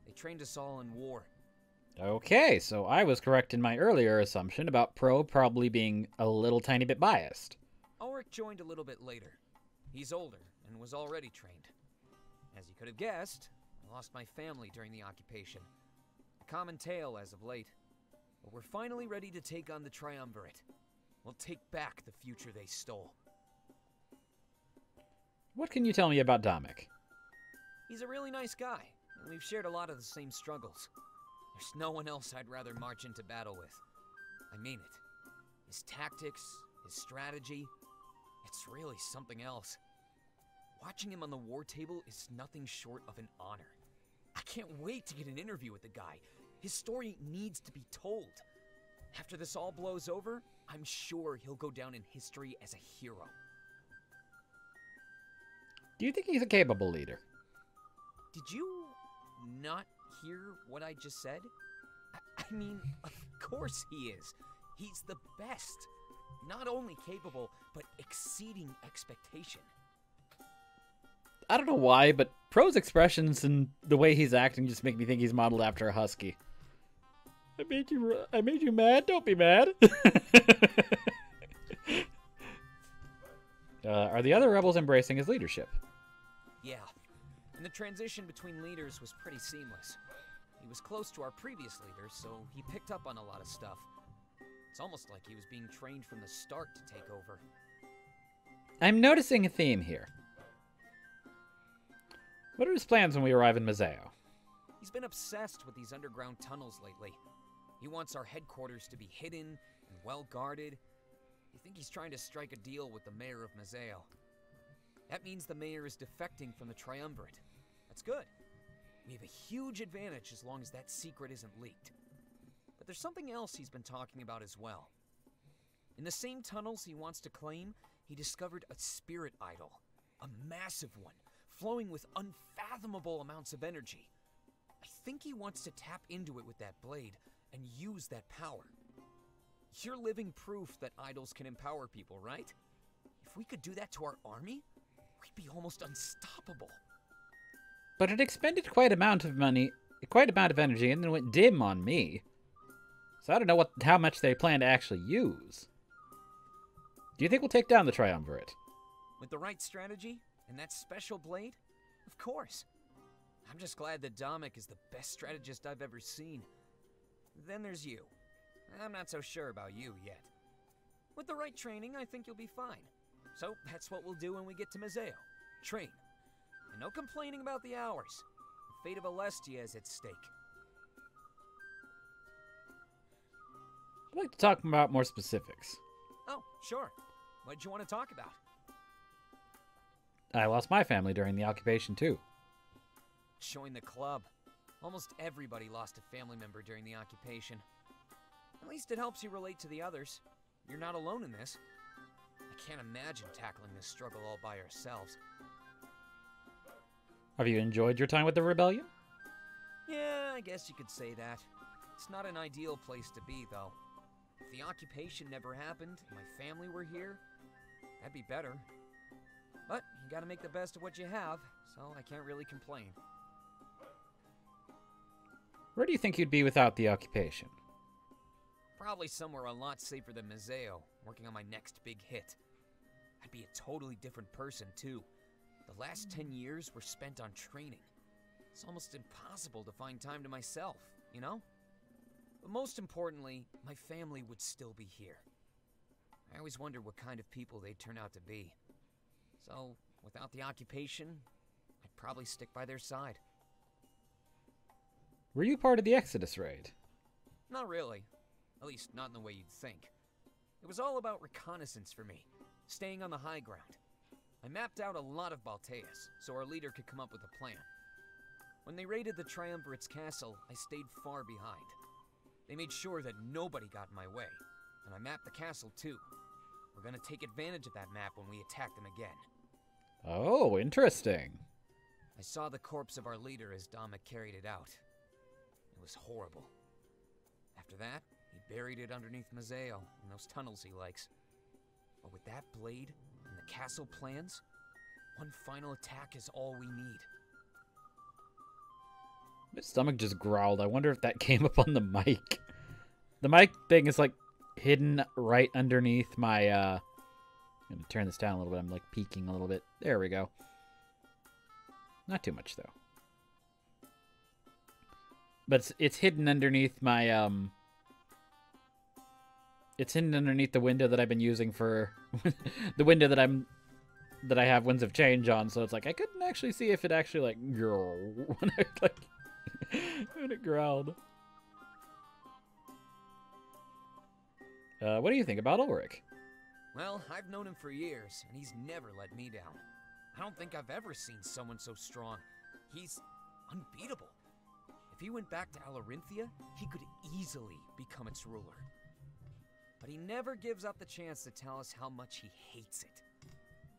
They trained us all in war. Okay, so I was correct in my earlier assumption about Pro probably being a little tiny bit biased. Ulrich joined a little bit later. He's older and was already trained. As you could have guessed, I lost my family during the occupation. A common tale as of late. But we're finally ready to take on the Triumvirate. We'll take back the future they stole. What can you tell me about Damek? He's a really nice guy, and we've shared a lot of the same struggles. There's no one else I'd rather march into battle with. I mean it. His tactics, his strategy, it's really something else. Watching him on the war table is nothing short of an honor. I can't wait to get an interview with the guy. His story needs to be told. After this all blows over, I'm sure he'll go down in history as a hero. Do you think he's a capable leader? Did you not hear what I just said? I mean, of course he is. He's the best. Not only capable, but exceeding expectation. I don't know why, but Pro's expressions and the way he's acting just make me think he's modeled after a husky. I made you mad? Don't be mad. Are the other rebels embracing his leadership? Yeah, and the transition between leaders was pretty seamless. He was close to our previous leader, so he picked up on a lot of stuff. It's almost like he was being trained from the start to take over. I'm noticing a theme here. What are his plans when we arrive in Mazeo? He's been obsessed with these underground tunnels lately. He wants our headquarters to be hidden and well guarded. I think he's trying to strike a deal with the mayor of Mazeo. That means the mayor is defecting from the Triumvirate. That's good. We have a huge advantage as long as that secret isn't leaked. But there's something else he's been talking about as well. In the same tunnels he wants to claim, he discovered a spirit idol. A massive one, flowing with unfathomable amounts of energy. I think he wants to tap into it with that blade and use that power. You're living proof that idols can empower people, right? If we could do that to our army, we'd be almost unstoppable. But it expended quite amount of energy, and then went dim on me. So I don't know how much they plan to actually use. Do you think we'll take down the Triumvirate? With the right strategy and that special blade? Of course. I'm just glad that Damek is the best strategist I've ever seen. Then there's you. I'm not so sure about you yet. With the right training, I think you'll be fine. So that's what we'll do when we get to Mazeo. Train. And no complaining about the hours. The fate of Alestia is at stake. I'd like to talk about more specifics. Oh, sure. What did you want to talk about? I lost my family during the occupation, too. Join the club. Almost everybody lost a family member during the occupation. At least it helps you relate to the others. You're not alone in this. I can't imagine tackling this struggle all by ourselves. Have you enjoyed your time with the rebellion? Yeah, I guess you could say that. It's not an ideal place to be, though. If the occupation never happened and my family were here, that'd be better. But you gotta make the best of what you have, so I can't really complain. Where do you think you'd be without the occupation? Probably somewhere a lot safer than Museo, working on my next big hit. I'd be a totally different person, too. The last 10 years were spent on training. It's almost impossible to find time to myself, you know? But most importantly, my family would still be here. I always wondered what kind of people they'd turn out to be. So, without the occupation, I'd probably stick by their side. Were you part of the Exodus raid? Not really. At least, not in the way you'd think. It was all about reconnaissance for me, staying on the high ground. I mapped out a lot of Balteas, so our leader could come up with a plan. When they raided the Triumvirate's castle, I stayed far behind. They made sure that nobody got in my way, and I mapped the castle too. We're gonna take advantage of that map when we attack them again. Oh, interesting. I saw the corpse of our leader as Dominic carried it out. It was horrible. After that, he buried it underneath Museo in those tunnels he likes. But with that blade and the castle plans, one final attack is all we need. My stomach just growled. I wonder if that came up on the mic. The mic thing is like hidden right underneath my I'm gonna turn this down a little bit. I'm like peeking a little bit. There we go. Not too much though. But it's hidden underneath my it's hidden underneath the window that I've been using for the window that I have Winds of Change on, so it's like I couldn't actually see if it actually like when I like when it growled. What do you think about Ulrich? Well, I've known him for years, and he's never let me down. I don't think I've ever seen someone so strong. He's unbeatable. If he went back to Alarinthia, he could easily become its ruler. But he never gives up the chance to tell us how much he hates it.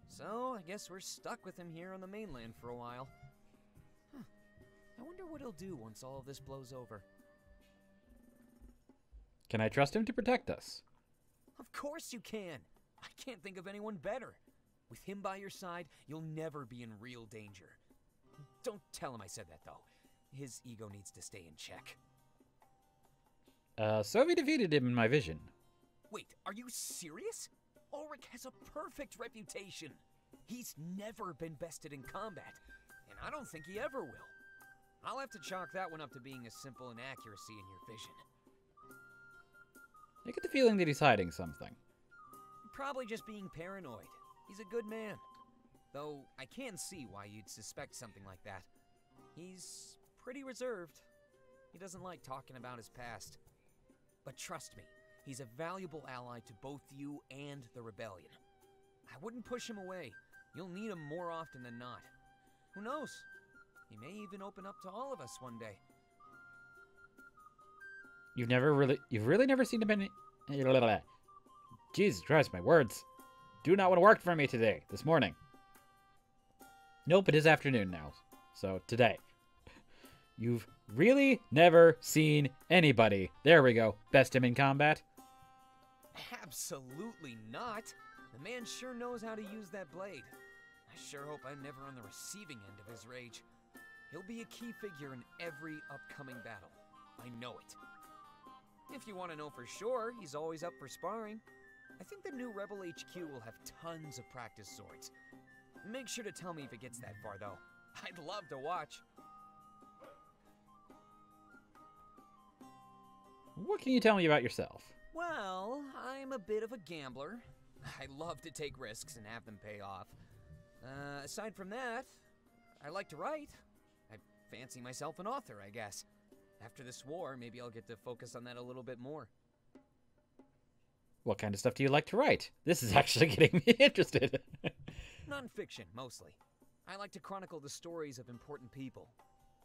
So, I guess we're stuck with him here on the mainland for a while. Huh. I wonder what he'll do once all of this blows over. Can I trust him to protect us? Of course you can! I can't think of anyone better. With him by your side, you'll never be in real danger. Don't tell him I said that, though. His ego needs to stay in check. So we defeated him in my vision. Wait, are you serious? Ulrich has a perfect reputation. He's never been bested in combat, and I don't think he ever will. I'll have to chalk that one up to being a simple inaccuracy in your vision. I get the feeling that he's hiding something. Probably just being paranoid. He's a good man. Though I can see why you'd suspect something like that. He's pretty reserved. He doesn't like talking about his past. But trust me, he's a valuable ally to both you and the rebellion. I wouldn't push him away. You'll need him more often than not. Who knows? He may even open up to all of us one day. You've really never seen him in... Jesus Christ, my words. Do not want to work for me today, this morning. Nope, it is afternoon now. So, today. You've really never seen anybody. There we go. Best him in combat. Absolutely not. The man sure knows how to use that blade. I sure hope I'm never on the receiving end of his rage. He'll be a key figure in every upcoming battle. I know it. If you want to know for sure, he's always up for sparring. I think the new Rebel HQ will have tons of practice swords. Make sure to tell me if it gets that far, though. I'd love to watch. What can you tell me about yourself? Well, I'm a bit of a gambler. I love to take risks and have them pay off. Aside from that, I like to write. I fancy myself an author, I guess. After this war, maybe I'll get to focus on that a little bit more. What kind of stuff do you like to write? This is actually getting me interested. Nonfiction, mostly. I like to chronicle the stories of important people.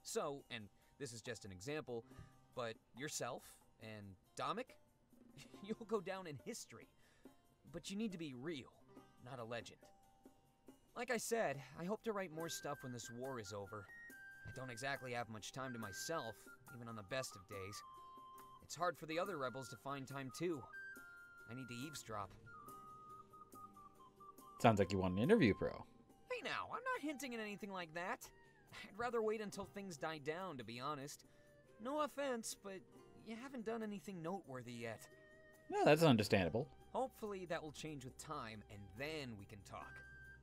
So, and this is just an example, but yourself and Dominic, you'll go down in history. But you need to be real, not a legend. Like I said, I hope to write more stuff when this war is over. I don't exactly have much time to myself, even on the best of days. It's hard for the other rebels to find time too. I need to eavesdrop. Sounds like you want an interview, Pro. Hey now, I'm not hinting at anything like that. I'd rather wait until things die down, to be honest. No offense, but you haven't done anything noteworthy yet. No, that's understandable. Hopefully that will change with time, and then we can talk.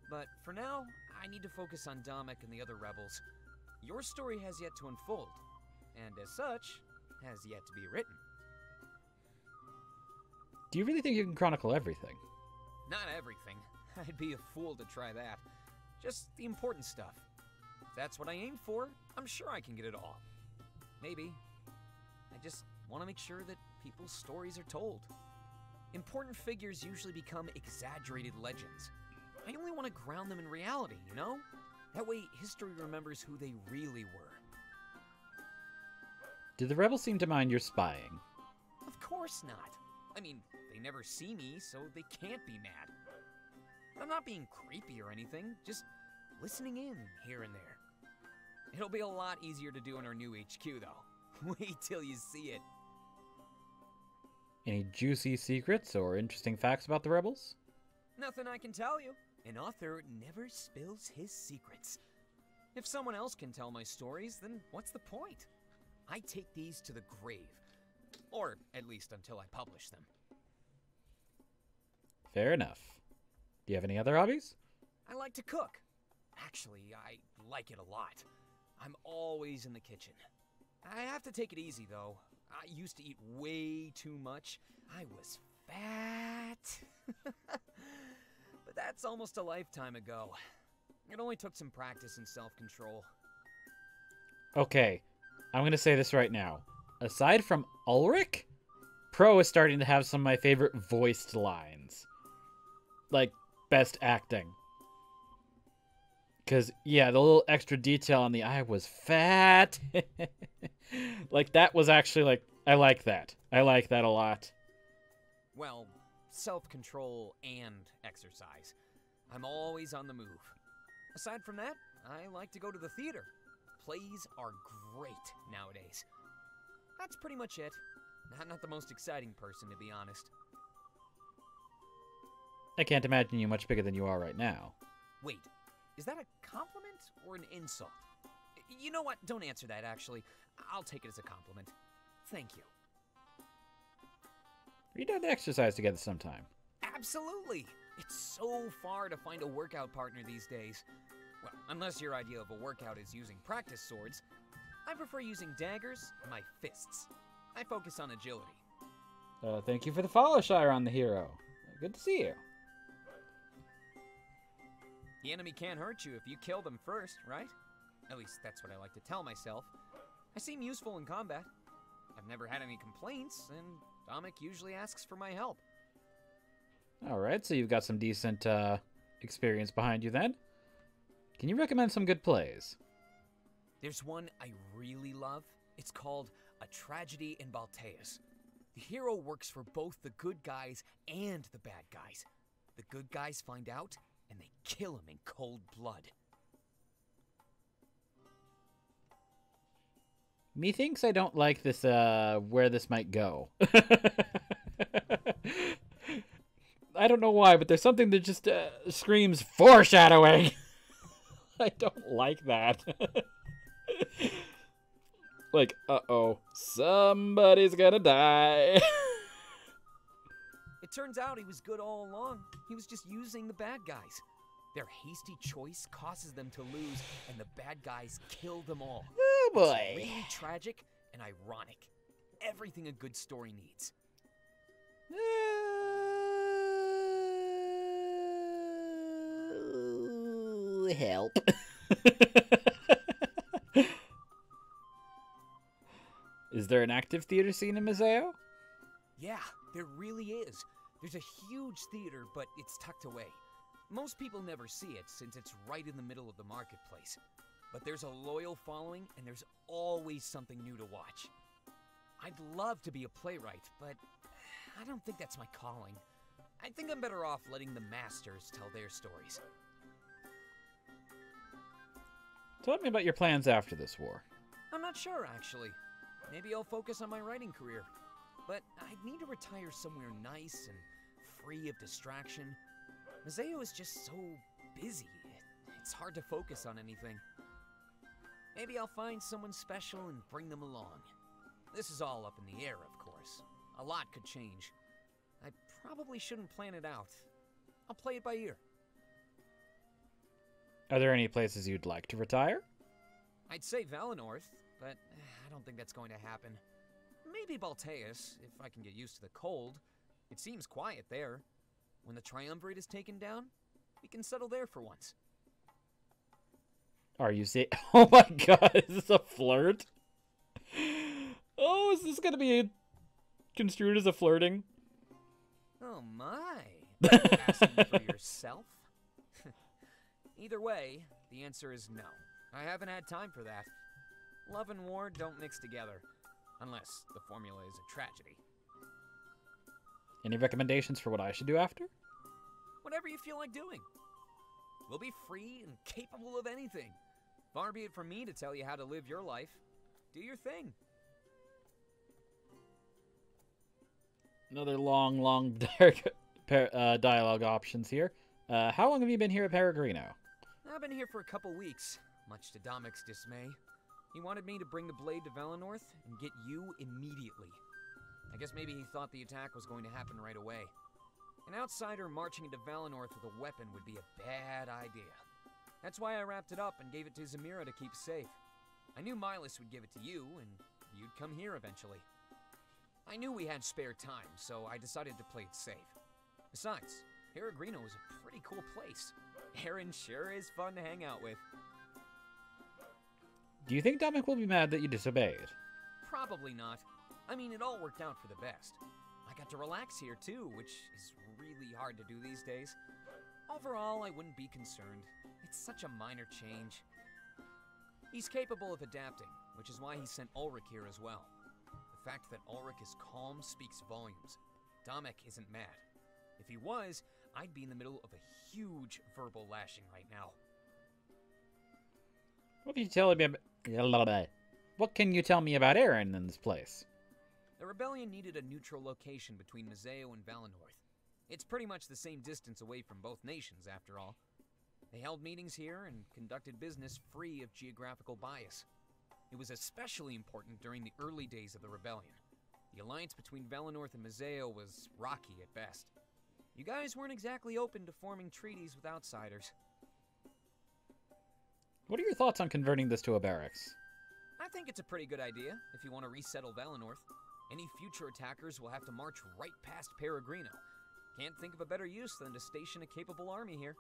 But for now, I need to focus on Dominic and the other rebels. Your story has yet to unfold, and as such, has yet to be written. Do you really think you can chronicle everything? Not everything. I'd be a fool to try that. Just the important stuff. If that's what I aim for, I'm sure I can get it all. Maybe. I just want to make sure that people's stories are told. Important figures usually become exaggerated legends. I only want to ground them in reality, you know? That way, history remembers who they really were. Do the rebels seem to mind your spying? Of course not. I mean, they never see me, so they can't be mad. I'm not being creepy or anything, just listening in here and there. It'll be a lot easier to do in our new HQ, though. Wait till you see it. Any juicy secrets or interesting facts about the rebels? Nothing I can tell you. An author never spills his secrets. If someone else can tell my stories, then what's the point? I take these to the grave. Or at least until I publish them. Fair enough. Do you have any other hobbies? I like to cook. Actually, I like it a lot. I'm always in the kitchen. I have to take it easy, though. I used to eat way too much. I was fat. But that's almost a lifetime ago. It only took some practice and self-control. Okay, I'm going to say this right now. Aside from Ulrich, Pro is starting to have some of my favorite voiced lines. Like, best acting. Because, yeah, the little extra detail on the I was fat. Like, that was actually, like, I like that. I like that a lot. Well, self-control and exercise. I'm always on the move. Aside from that, I like to go to the theater. Plays are great nowadays. That's pretty much it. I'm not the most exciting person, to be honest. I can't imagine you much bigger than you are right now. Wait, is that a compliment or an insult? You know what? Don't answer that, actually. I'll take it as a compliment. Thank you. We done exercise together sometime. Absolutely! It's so far to find a workout partner these days. Well, unless your idea of a workout is using practice swords. I prefer using daggers and my fists. I focus on agility. Thank you for the follow, Chiron the Hero. Good to see you. The enemy can't hurt you if you kill them first, right? At least that's what I like to tell myself. I seem useful in combat. I've never had any complaints, and Dominic usually asks for my help. Alright, so you've got some decent experience behind you then. Can you recommend some good plays? There's one I really love. It's called A Tragedy in Balteus. The hero works for both the good guys and the bad guys. The good guys find out, and they kill him in cold blood. Methinks I don't like this, where this might go. I don't know why, but there's something that just screams foreshadowing. I don't like that. Like, uh-oh, somebody's gonna die. It turns out he was good all along. He was just using the bad guys. Their hasty choice causes them to lose, and the bad guys kill them all. Oh boy. It's really tragic and ironic. Everything a good story needs. Help. Is there an active theater scene in Museo? Yeah, there really is. There's a huge theater, but it's tucked away. Most people never see it since it's right in the middle of the marketplace. But there's a loyal following, and there's always something new to watch. I'd love to be a playwright, but I don't think that's my calling. I think I'm better off letting the masters tell their stories. Tell me about your plans after this war. I'm not sure, actually. Maybe I'll focus on my writing career. But I'd need to retire somewhere nice and free of distraction. Museo is just so busy. It's hard to focus on anything. Maybe I'll find someone special and bring them along. This is all up in the air, of course. A lot could change. I probably shouldn't plan it out. I'll play it by ear. Are there any places you'd like to retire? I'd say Valenorth, but I don't think that's going to happen. Maybe Balteus, if I can get used to the cold. It seems quiet there. When the Triumvirate is taken down, we can settle there for once. Are you saying... Oh my god, is this a flirt? Oh, is this going to be construed as a flirting? Oh my. Are you asking for yourself? Either way, the answer is no. I haven't had time for that. Love and war don't mix together. Unless the formula is a tragedy. Any recommendations for what I should do after? Whatever you feel like doing. We'll be free and capable of anything. Far be it from me to tell you how to live your life. Do your thing. Another long dialogue options here. How long have you been here at Peregrino? I've been here for a couple weeks, much to Domic's dismay. He wanted me to bring the blade to Valenorth and get you immediately. I guess maybe he thought the attack was going to happen right away. An outsider marching into Valenorth with a weapon would be a bad idea. That's why I wrapped it up and gave it to Zamira to keep safe. I knew Milas would give it to you, and you'd come here eventually. I knew we had spare time, so I decided to play it safe. Besides, Peregrino is a pretty cool place. Aaron sure is fun to hang out with. Do you think Domic will be mad that you disobeyed? Probably not. I mean, it all worked out for the best. I got to relax here too, which is really hard to do these days. Overall, I wouldn't be concerned. It's such a minor change. He's capable of adapting, which is why he sent Ulrich here as well. The fact that Ulrich is calm speaks volumes. Domic isn't mad. If he was, I'd be in the middle of a huge verbal lashing right now. What can you tell me about... What can you tell me about Aaron in this place? The rebellion needed a neutral location between Museo and Valenorth. It's pretty much the same distance away from both nations, after all. They held meetings here and conducted business free of geographical bias. It was especially important during the early days of the rebellion. The alliance between Valenorth and Museo was rocky at best. You guys weren't exactly open to forming treaties with outsiders. What are your thoughts on converting this to a barracks? I think it's a pretty good idea if you want to resettle Valenorth. Any future attackers will have to march right past Peregrino. Can't think of a better use than to station a capable army here.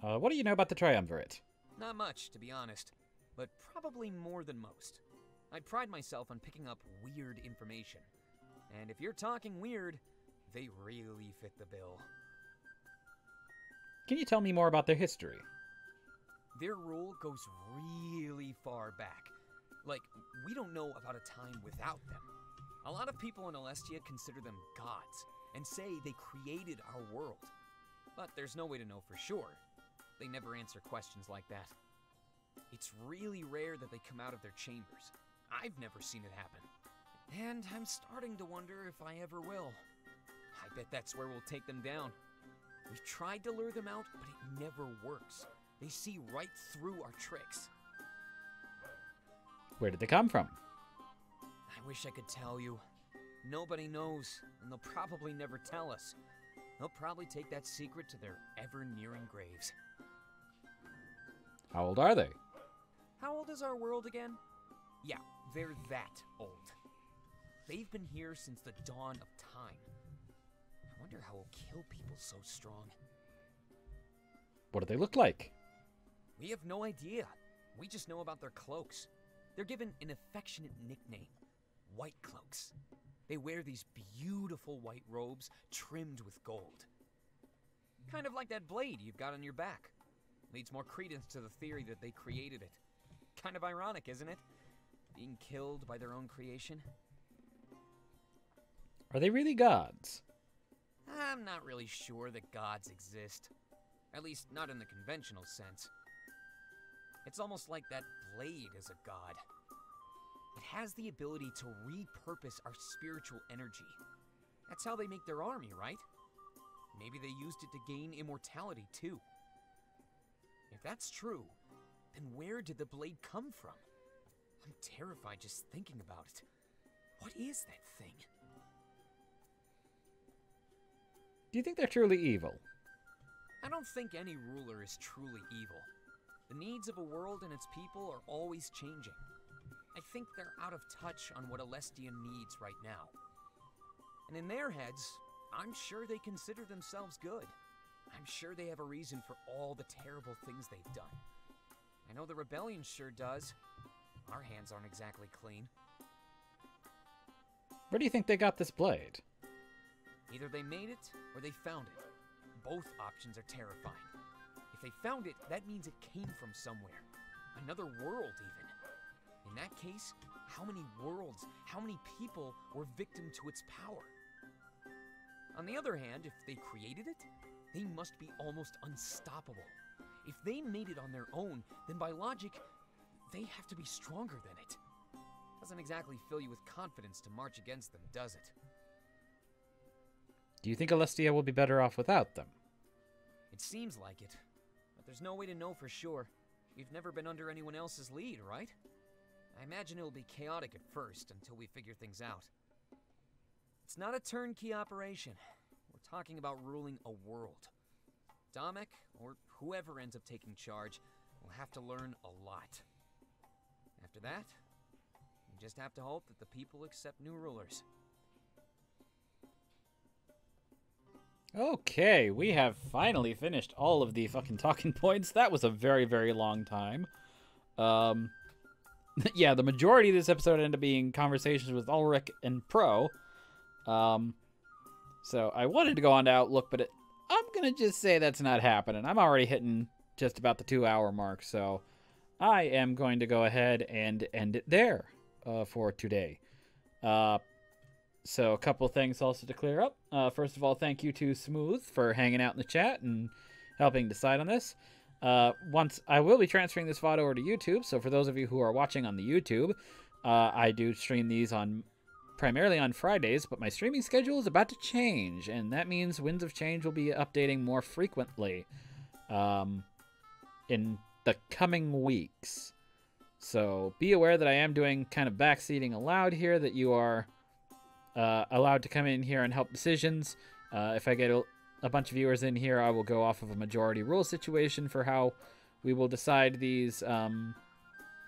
What do you know about the Triumvirate? Not much, to be honest, but probably more than most. I pride myself on picking up weird information. And if you're talking weird, they really fit the bill. Can you tell me more about their history? Their rule goes really far back. Like, we don't know about a time without them. A lot of people in Alestia consider them gods, and say they created our world. But there's no way to know for sure. They never answer questions like that. It's really rare that they come out of their chambers. I've never seen it happen. And I'm starting to wonder if I ever will. I bet that's where we'll take them down. We've tried to lure them out, but it never works. They see right through our tricks. Where did they come from? I wish I could tell you. Nobody knows, and they'll probably never tell us. They'll probably take that secret to their ever-nearing graves. How old are they? How old is our world again? Yeah, they're that old. They've been here since the dawn of time. I wonder how we'll kill people so strong. What do they look like? We have no idea. We just know about their cloaks. They're given an affectionate nickname, White Cloaks. They wear these beautiful white robes trimmed with gold. Kind of like that blade you've got on your back. Leads more credence to the theory that they created it. Kind of ironic, isn't it? Being killed by their own creation. Are they really gods? I'm not really sure that gods exist. At least not in the conventional sense. It's almost like that blade is a god. It has the ability to repurpose our spiritual energy. That's how they make their army, right? Maybe they used it to gain immortality too. If that's true, then where did the blade come from? I'm terrified just thinking about it. What is that thing? Do you think they're truly evil? I don't think any ruler is truly evil. The needs of a world and its people are always changing. I think they're out of touch on what Alestia needs right now. And in their heads, I'm sure they consider themselves good. I'm sure they have a reason for all the terrible things they've done. I know the rebellion sure does. Our hands aren't exactly clean. Where do you think they got this blade? Either they made it, or they found it. Both options are terrifying. If they found it, that means it came from somewhere. Another world, even. In that case, how many worlds, how many people were victim to its power? On the other hand, if they created it, they must be almost unstoppable. If they made it on their own, then by logic, they have to be stronger than it. Doesn't exactly fill you with confidence to march against them, does it? Do you think Alestia will be better off without them? It seems like it, but there's no way to know for sure. We've never been under anyone else's lead, right? I imagine it'll be chaotic at first until we figure things out. It's not a turnkey operation. We're talking about ruling a world. Domek, or whoever ends up taking charge, will have to learn a lot. After that, we just have to hope that the people accept new rulers. Okay, we have finally finished all of the fucking talking points. That was a very, very long time. Yeah, the majority of this episode ended up being conversations with Ulrich and Pro. So I wanted to go on to Outlook, but I'm going to just say that's not happening. I'm already hitting just about the 2-hour mark, so I am going to go ahead and end it there for today. So a couple things also to clear up. First of all, thank you to Smooth for hanging out in the chat and helping decide on this. Once I will be transferring this VOD over to YouTube, so for those of you who are watching on the YouTube, I do stream these primarily on Fridays, but my streaming schedule is about to change, and that means Winds of Change will be updating more frequently in the coming weeks. So be aware that I am doing kind of backseating allowed here, that you are allowed to come in here and help decisions. If I get a bunch of viewers in here, I will go off of a majority rule situation for how we will decide these,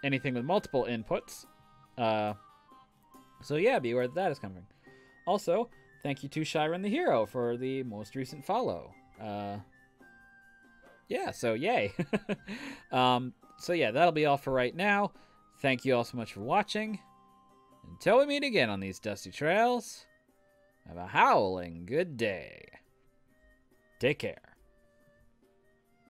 anything with multiple inputs. So yeah, be aware that is coming. Also, thank you to Shiren the Hero for the most recent follow. Yeah, so yay. So yeah, that'll be all for right now. Thank you all so much for watching. Until we meet again on these dusty trails, have a howling good day. Take care.